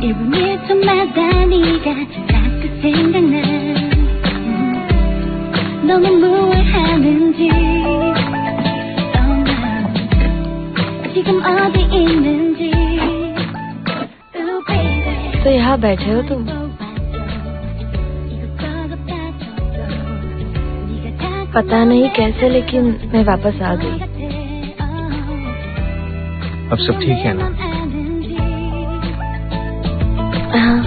1분 1초마다 네가 자꾸 생각나. 너는 뭘 하는지 지금 어디 있는지. तो यहाँ बैठे हो तुम? पता नहीं कैसे, लेकिन मैं वापस आ गई। अब सब ठीक है ना? हाँ।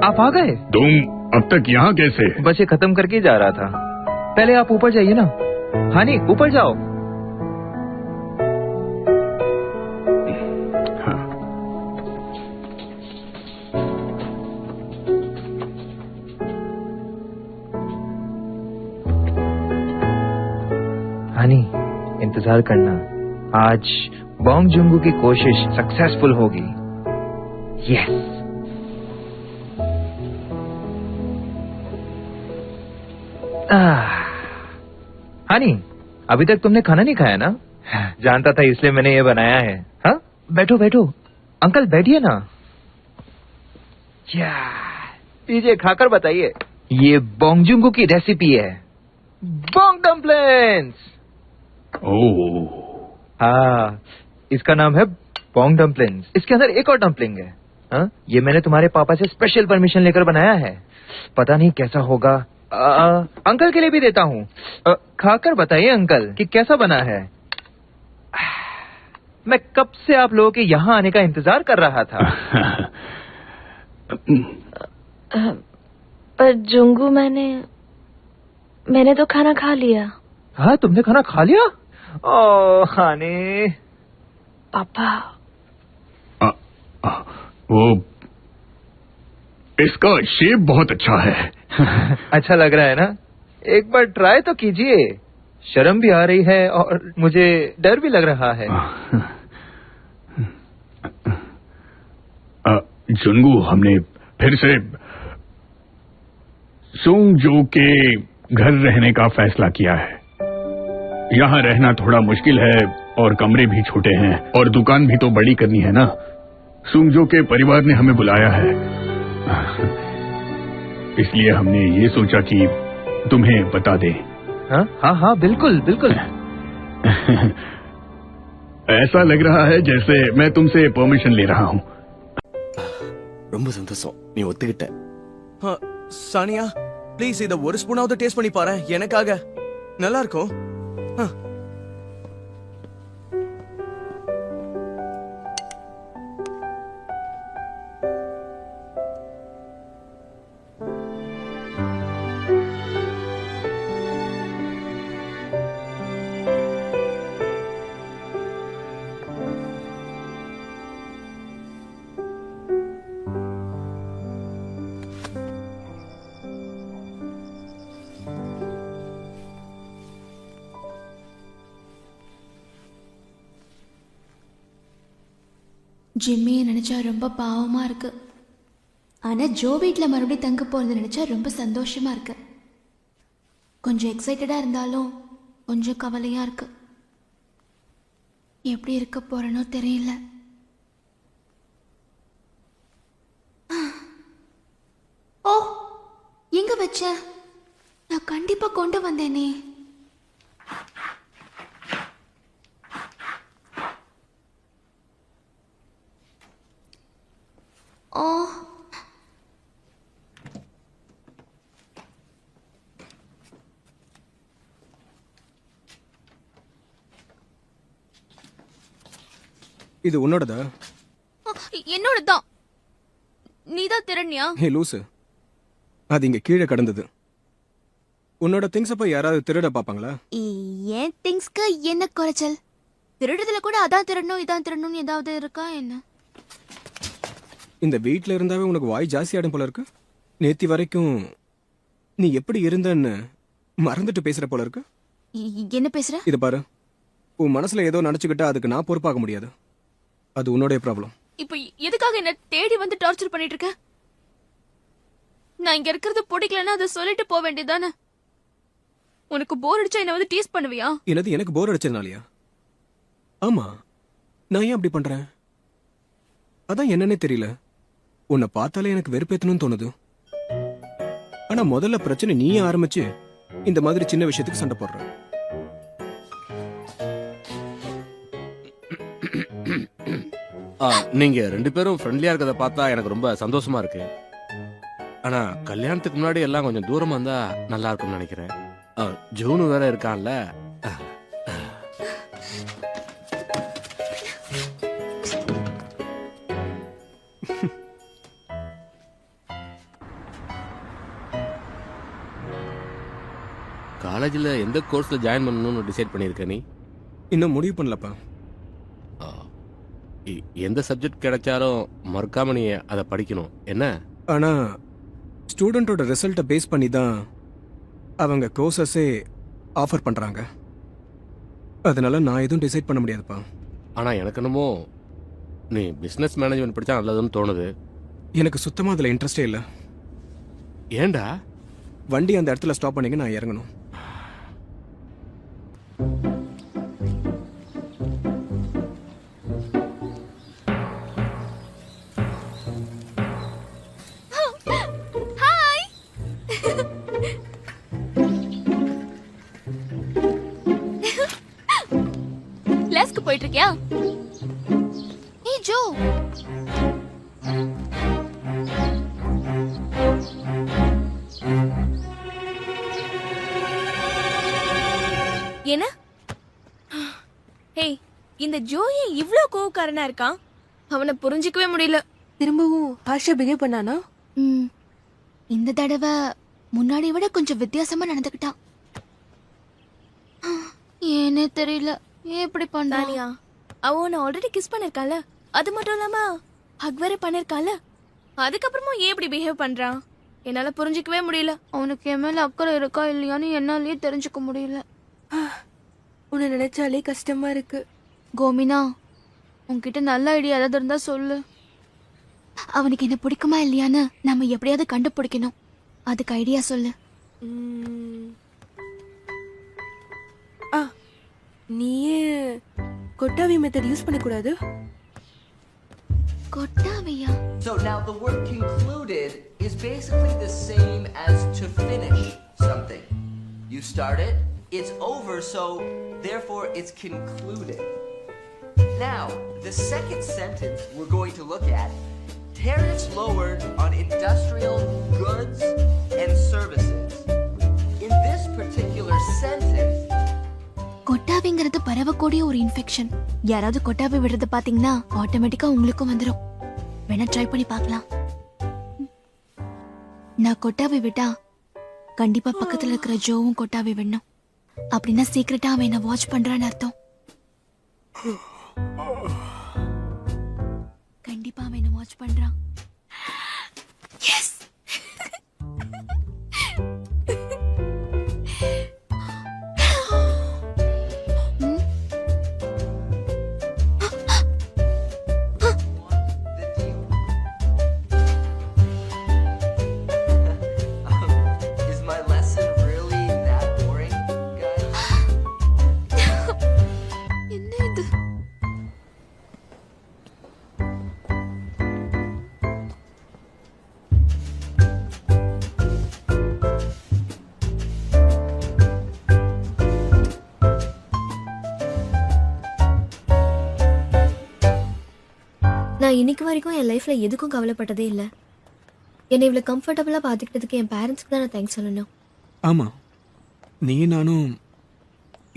आप आ गए? तुम अब तक यहाँ कैसे? बस ये खत्म करके ही जा रहा था। पहले आप ऊपर जाइए ना। हानी, ऊपर जाओ। हाँ। हानी, इंतजार करना। आज बॉन्ग जुंगू की कोशिश सक्सेसफुल होगी। यस। हानी, अभी तक तुमने खाना नहीं खाया ना? जानता था, इसलिए मैंने ये बनाया है। हाँ, बैठो बैठो। अंकल बैठिए ना। लीजिए, खाकर बताइए। ये बोंगजुंगू की रेसिपी है, बोंग डम्पलिंग्स। ओह। हाँ, इसका नाम है बोंग डम्पलिंग्स। इसके अंदर एक और डम्पलिंग है। हाँ, ये मैंने तुम्हारे पापा से स्पेशल परमिशन लेकर बनाया है। पता नहीं कैसा होगा। अंकल के लिए भी देता हूँ। खाकर बताइए अंकल कि कैसा बना है। मैं कब से आप लोगों के यहाँ आने का इंतजार कर रहा था। पर जुंगू, मैंने तो खाना खा लिया। हाँ, तुमने खाना खा लिया? ओह हानी। पापा, वो इसका शेप बहुत अच्छा है। अच्छा लग रहा है ना? एक बार ट्राई तो कीजिए। शर्म भी आ रही है और मुझे डर भी लग रहा है। जुंगू, हमने फिर से सुंगजो के घर रहने का फैसला किया है। यहाँ रहना थोड़ा मुश्किल है और कमरे भी छोटे हैं और दुकान भी तो बड़ी करनी है ना। सुंगजो के परिवार ने हमें बुलाया है, इसलिए हमने ये सोचा कि तुम्हें बता दें। हाँ हाँ हाँ, बिल्कुल बिल्कुल। ऐसा लग रहा है जैसे मैं तुमसे परमिशन ले रहा हूँ। ரொம்ப சந்தோஷம், நீ ஒத்துக்கிட்ட. சானியா, ப்ளீஸ் இத ஒரு ஸ்பூனாவது டேஸ்ட் பண்ணி பாரு, எனக்காக. நல்லா இருக்கும். ஜிம்மியை நினைச்சா ரொம்ப பாவமா இருக்கு. ஆனா ஜோ வீட்டில் மறுபடியும் தங்க போறது நினைச்சா ரொம்ப சந்தோஷமா இருக்கு. கொஞ்சம் எக்ஸைட்டடா இருந்தாலும் கொஞ்சம் கவலையா இருக்கு. எப்படி இருக்க போறேனோ தெரியல. ஓ, எங்க வச்ச? நான் கண்டிப்பா கொண்டு வந்தேனே. ஓ, இது உன்னோடதா? என்னோடதான். நீதான் திருண்ணியா? ஹே லூசு, அது இங்க கீழே கடந்தது. உன்னோட திங்ஸ் அப்ப யாராவது திருட பாப்பாங்களா? ஏன் திங்ஸ்க்கு என்ன குறைச்சல்? திருடுறதுல கூட அதான் திருடணும் இதான் திருடணும்னு ஏதாவது இருக்கா என்ன? இந்த வீட்ல இருந்தாவே உனக்கு வாய் ஜாஸ்தி ஆடும் போல இருக்கு. நேத்தி வரைக்கும் நீ எப்படி இருந்தன்னு மறந்துட்டு பேசுற போல இருக்கு. என்ன பேசுற? இது பாரு, உன் மனசுல ஏதோ நினைச்சுக்கிட்டா அதுக்கு நான் பொறுப்பாக முடியாது. அது உன்னோட ப்ராப்ளம். இப்போ எதுக்காக என்ன தேடி வந்து டார்ச்சர் பண்ணிட்டு இருக்க? நான் இங்க இருக்கிறது பிடிக்கலன்னா அதை சொல்லிட்டு போக வேண்டியதானே? உனக்கு போர் அடிச்சா என்ன வந்து டீஸ் பண்ணுவியா? என்னது, எனக்கு போர் அடிச்சதுனாலயா? ஆமா, நான் ஏன் அப்படி பண்றேன்? அதான் என்னன்னே தெரியல. உன்னை பார்த்தாலே எனக்கு வெறுப்பேத்தணும்னு தோணுது. ஆனா முதல்ல பிரச்சனை நீயே ஆரம்பிச்சு இந்த மாதிரி சின்ன விஷயத்துக்கு சண்டை போடுற. நீங்க 2 பேரும் ஃப்ரெண்ட்லியா இருக்கதை பார்த்தா எனக்கு ரொம்ப சந்தோஷமா இருக்கு. ஆனா கல்யாணத்துக்கு முன்னாடி எல்லாம் கொஞ்சம் தூரமா இருந்தா நல்லா இருக்கும்னு நினைக்கிறேன். ஜூனு வேற இருக்கான்ல. காலேஜ்ல எந்த கோர்ஸ்ல ஜாயின் பண்ணணும்னு டிசைட் பண்ணிருக்க நீ? இன்னும் முடிவு பண்ணலப்பா. எந்த சப்ஜெக்ட் கிடைச்சாலும் மறக்காம நீ அதை படிக்கணும் என்ன? ஆனா ஸ்டூடெண்டோட ரிசல்ட்டை பேஸ் பண்ணி தான் அவங்க கோர்சஸே ஆஃபர் பண்றாங்க. அதனால நான் எதுவும் டிசைட் பண்ண முடியாதுப்பா. ஆனா எனக்கு என்னமோ நீ பிசினஸ் மேனேஜ்மெண்ட் படிச்சா நல்லதுன்னு தோணுது. எனக்கு சுத்தமா அதுல இன்ட்ரெஸ்டே இல்லை. ஏண்டா? வண்டி அந்த இடத்துல ஸ்டாப் பண்ணிங்க, நான் இறங்கணும். கிளாஸ்க்கு போயிட்டு இருக்கியா? ஏய் ஜோ, என்ன? ஹேய், இந்த ஜோயே இவ்ளோ கோவக்காரனா இருக்கான். அவனை புரிஞ்சிக்கவே முடியல. திரும்பவும் ஹார்ஷா பிஹேவ் பண்ணானா? இந்த தடவை முன்னாடி விட கொஞ்சம் வித்தியாசமா நடந்துக்கிட்டான். ஏனே தெரியல, ஏன் இப்படி பண்ணானியா? அவன் உன்னை ஆல்ரெடி கிஸ் பண்ணிருக்கால, அது மட்டும் இல்லாம ஹக் வேற பண்ணிருக்கால, அதுக்கப்புறமும் ஏன் இப்படி பிஹேவ் பண்றான்? என்னால புரிஞ்சிக்கவே முடியல. அவனுக்கு என் மேல அக்கறை இருக்கா இல்லையான்னு என்னாலயே தெரிஞ்சுக்க முடியல. உன்னை நினைச்சாலே கஷ்டமா இருக்கு. கோமினா, உன்கிட்ட நல்ல ஐடியா ஏதாவது இருந்தா சொல்லு. அவனுக்கு என்ன பிடிக்குமா இல்லையான்னு நம்ம எப்படியாவது கண்டுபிடிக்கணும். அதுக்கு ஐடியா சொல்லு. நீயே கொட்டாவி மெத்தட் யூஸ் பண்ணக்கூடாது. கொட்டாவியா? So now the word concluded is basically the same as to finish something. You start it, it's over, so therefore it's concluded. Now, the second sentence we're going to look at, tariffs lowered on industrial goods and services. In this particular sentence, கொட்டாவிங்கிறது பரவக்கூடிய ஒரு infection. யாராவது கொட்டாவி விடுறத பாத்தீங்கன்னா ஆட்டோமேட்டிக்கா உங்களுக்கும் வந்துடும். வேணா try பண்ணி பார்க்கலாம். நான் கொட்டாவி விட்டா கண்டிப்பா பக்கத்துல இருக்கிற ஜோவும் கொட்டாவி விடணும். அப்படின்னா சீக்கிரட்டா அவன் என்ன வாட்ச் பண்றான்னு அர்த்தம். கண்டிப்பா அவன் என்ன வாட்ச் பண்றான். எஸ். நான் இன்னைக்கு வரைக்கும் என் லைஃப்ல எதுக்கும் கவலைப்பட்டதே இல்லை. என்னை இவ்வளோ கம்ஃபர்டபுளாக பார்த்துக்கிட்டதுக்கு என் பேரண்ட்ஸ்க்கு தான் நான் தேங்க்ஸ் சொல்லணும். ஆமா, நீ நானும்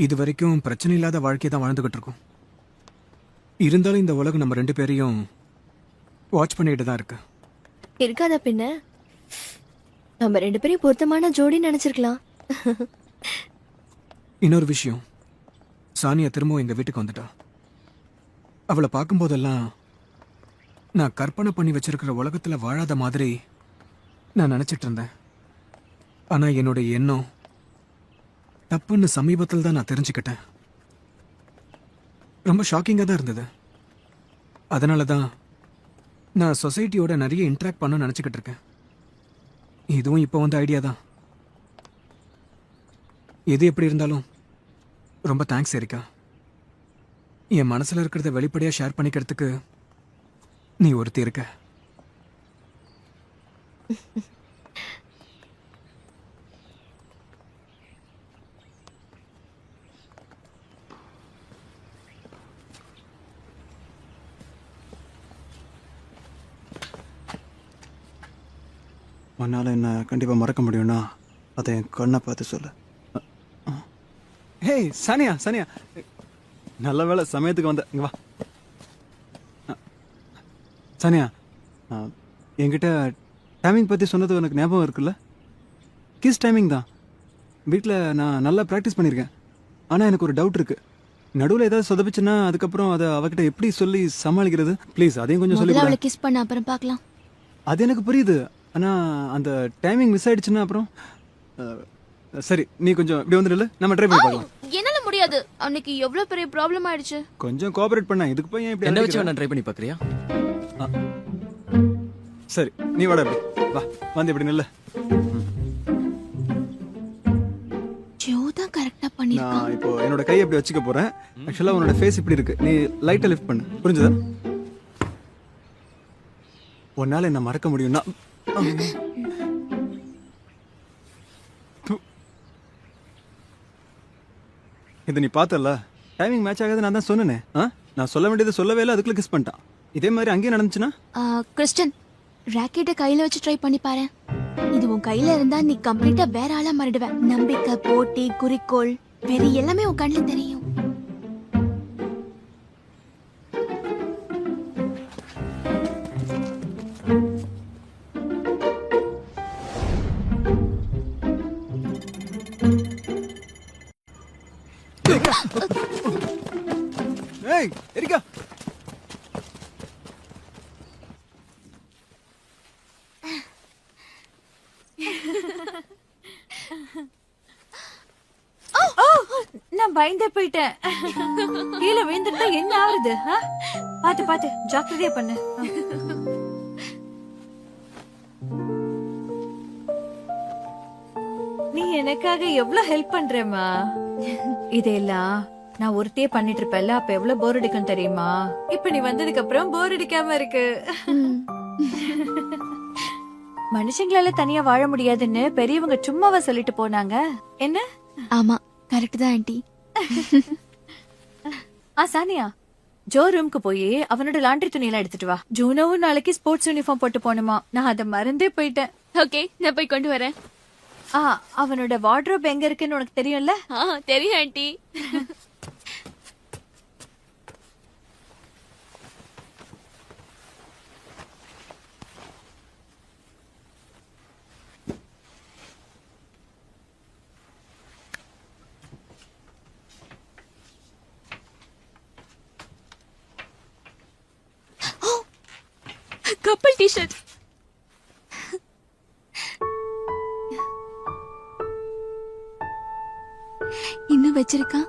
இது வரைக்கும் பிரச்சனை இல்லாத வாழ்க்கையை தான் வாழ்ந்துகிட்டு இருக்கோம். இருந்தாலும் இந்த உலகம் நம்ம 2 பேரையும் வாட்ச் பண்ணிட்டு தான் இருக்கு. இருக்காதா பின்ன? நம்ம 2 பேரையும் பொருத்தமான ஜோடி நினைச்சிருக்கலாம். இன்னொரு விஷயம், சானியா திரும்பவும் எங்க வீட்டுக்கு வந்துட்டா. அவளை பார்க்கும்போதெல்லாம் நான் கற்பனை பண்ணி வச்சிருக்கிற உலகத்துல வாழாத மாதிரி நான் நினைச்சிட்டு இருந்தேன். ஆனா என்னுடைய எண்ணம் தப்புன்னு சமீபத்தில் தான் நான் தெரிஞ்சுக்கிட்டேன். ரொம்ப ஷாக்கிங்காக தான் இருந்தது. அதனால தான் நான் சொசைட்டியோட நிறைய இன்ட்ராக்ட் பண்ண நினச்சிக்கிட்டு இருக்கேன். இதுவும் இப்போ வந்த ஐடியா தான். எது எப்படி இருந்தாலும் ரொம்ப தேங்க்ஸ் எரிக்கா. என் மனசில் இருக்கிறத வெளிப்படையாக ஷேர் பண்ணிக்கிறதுக்கு நீ ஒருத்தி இருக்க. உன்னால் என்ன கண்டிப்பாக மறக்க முடியும்னா அதை என் கண்ணை பார்த்து சொல்லு. ஹே சானியா, சானியா, நல்ல வேளை சமயத்துக்கு வந்த. இங்கே வா சானியா. என்கிட்ட டைமிங் பற்றி சொன்னது உனக்கு ஞாபகம் இருக்குல்ல? கிஸ் டைமிங் தான். வீட்டில் நான் நல்லா ப்ராக்டிஸ் பண்ணியிருக்கேன். ஆனால் எனக்கு ஒரு டவுட் இருக்குது. நடுவில் ஏதாவது சொதப்பிச்சுன்னா அதுக்கப்புறம் அதை அவகிட்ட எப்படி சொல்லி சமாளிக்கிறது? ப்ளீஸ் அதையும் கொஞ்சம் சொல்லி அவளை கிஸ் பண்ண அப்புறம் பார்க்கலாம். அது எனக்கு புரியுது. ஆனால் அந்த டைமிங் மிஸ் ஆயிடுச்சுன்னா அப்புறம் சரி, நீ கொஞ்சம் இப்படி வந்துடல, நம்ம ட்ரை பண்ணி பார்க்கலாம். என்னால முடியாது. அன்னைக்கு எவ்வளவு பெரிய ப்ராப்ளம் ஆயிடுச்சு. கொஞ்சம் கோஆபரேட் பண்ண. இதுக்கு போய் ஏன் இப்படி என்ன வச்சு வேணா ட்ரை பண்ணி பார்க்கறியா? சரி, நீ வாடா இப்படி வா. வந்து இப்படி நில்ல. ஜோதா கரெக்ட்டா பண்ணிருக்கான். நான் இப்போ என்னோட கையை இப்படி வச்சுக்க போறேன். ஆக்சுவலா உன்னோட ஃபேஸ் இப்படி இருக்கு. நீ லைட்டா லிஃப்ட் பண்ணு. புரிஞ்சுதா? உன்னால என்ன மறக்க முடியும்னா இது நீ பார்த்தல. டைமிங் மேட்ச் ஆகாது நான் தான் சொன்னேனே. நான் சொல்ல வேண்டியது சொல்லவே இல்லை, அதுக்குள்ள கிஸ் பண்ணிட்டான். இதே மாதிரி அங்கேயே நடந்துச்சுன்னா? கிறிஸ்டன், ராக்கெட்டை கையில வச்சு ட்ரை பண்ணி பாரு. இது உன் கையில இருந்தா நீ கம்ப்ளீட்டா வேற ஆளா மாறிடுவ. நம்பிக்கை, போட்டி, குறிக்கோள், வெறி எல்லாமே உன் கண்ணுல தெரியும். ஏய் எரிக்கா, நான் பயந்தே போயிட்டேன். கீழே விழுந்துட்டா என்ன ஆகுது? பாத்து பாத்து ஜாக்கிரதையா பண்ணு. நீ எனக்காக எவ்வளவு ஹெல்ப் பண்றேம்மா. இதெல்லாம் நான் ஒருத்தையே பண்ணிட்டு இருப்பேன்ல, அப்ப எவ்வளவு போர் அடிக்கும் தெரியுமா? இப்ப நீ வந்ததுக்கு அப்புறம் போர் அடிக்காம இருக்கு. மனுஷங்களால தனியா வாழ முடியாதுன்னு பெரியவங்க சும்மாவா சொல்லிட்டு போனாங்க என்ன? ஆமா, கரெக்ட் தான் ஆண்டி. சானியா, ஜோ ரூம்க்கு போய் அவனோட லாண்டரி துணியெல்லாம் எடுத்துட்டு வா. ஜூனவும் நாளைக்கு ஸ்போர்ட்ஸ் யூனிஃபார்ம் போட்டு போனுமா. நான் அதை மறந்தே போயிட்டேன். ஓகே, நான் போய் கொண்டு வரேன். அவனோட வார்ட்ரோப் எங்க இருக்குன்னு உனக்கு தெரியும்ல? தெரியும் ஆண்டி. கப்பல் டி-ஷர்ட். இன்னும் வச்சிருக்கா?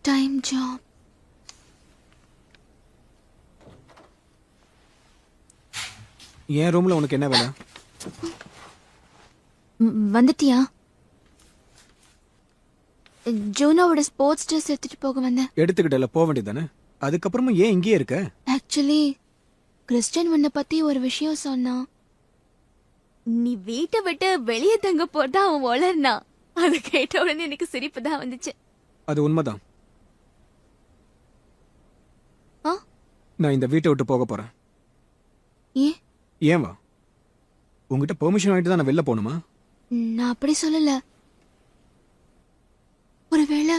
Time job. என் ரூம்ல உனக்கு என்ன வேலை? வந்துட்டியா? ஜூனோவோட ஸ்போர்ட்ஸ் ட்ரெஸ் எடுத்துட்டு போக வந்தேன். எடுத்துக்கிட்டல போக வேண்டியதானே. அதுக்கப்புறமா ஏன் இங்கேயே இருக்க? ஆக்சுவலி கிறிஸ்டியன் உன்னை பத்தி ஒரு விஷயம் சொன்னான். நீ வீட்டை விட்டு வெளியே தங்க போறதா அவன் வளர்னா. அதை கேட்ட உடனே எனக்கு சிரிப்பு தான் வந்துச்சு. அது உண்மைதான். ஆ? நான் இந்த வீட்டை விட்டு போக போறேன். ஏன்? ஏன் வா? உங்ககிட்ட பெர்மிஷன் வாங்கிட்டு தான் நான் வெளில போகணுமா? நான் அப்படி சொல்லல. ஒருவேளை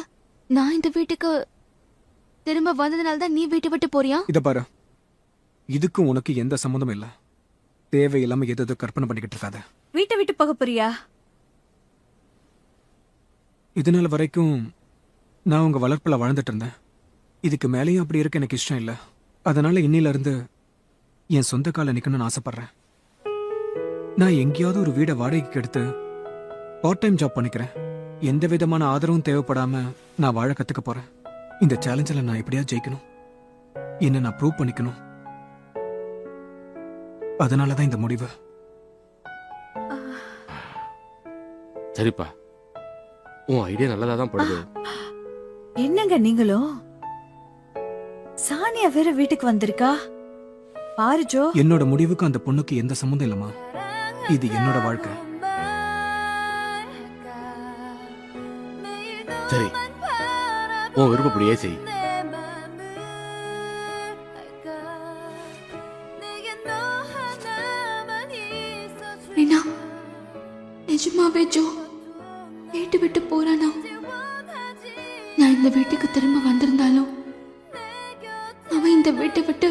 நான் இந்த வீட்டுக்கு திரும்ப வந்ததுனால தான் நீ வீட்டை விட்டு போறியா? இத பாரு, இதுக்கும் உனக்கு எந்த சம்மந்தமும் இல்ல. தேவையில்லாம எதோ கற்பனை பண்ணிக்கிட்டு இருக்காத. வீட்டை விட்டு போக போறியா? இதனால வரைக்கும் நான் உங்க வளர்ப்புல வாழ்ந்துட்டு இருந்தேன். இதுக்கு மேலேயும் அப்படி இருக்க எனக்கு இஷ்டம் இல்ல. அதனால இன்னில இருந்து என் சொந்த கால நிக்கணும்னு ஆசைப்படுறேன். நான் எங்கேயாவது ஒரு வீடை வாடகைக்கு எடுத்து பார்ட் டைம் ஜாப் பண்ணிக்கிறேன். எந்த விதமான ஆதரவும் தேவைப்படாம நான் வாழ கத்துக்க போறேன். இந்த சேலஞ்சில் நான் எப்படியா ஜெயிக்கணும், என்ன நான் ப்ரூவ் பண்ணிக்கணும். அதனாலதான் இந்த முடிவு. சரிப்பா, உன் ஐடியா நல்லதா தான் படுது. என்னங்க நீங்களும்? சானியா வேற வீட்டுக்கு வந்திருக்கா பாரு ஜோ. என்னோட முடிவுக்கு அந்த பொண்ணுக்கு எந்த சம்மந்தம் இல்லம்மா. இது என்னோட வாழ்க்கை. சரி, உன் விருப்பப்படியே செய். ரீனா, நிஜமாவே ஜோ வீட்டு விட்டு போறானா? நான் இந்த வீட்டுக்கு திரும்ப வந்திருந்தாலும் அவன் இந்த வீட்டை விட்டு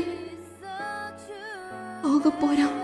போக போறான்.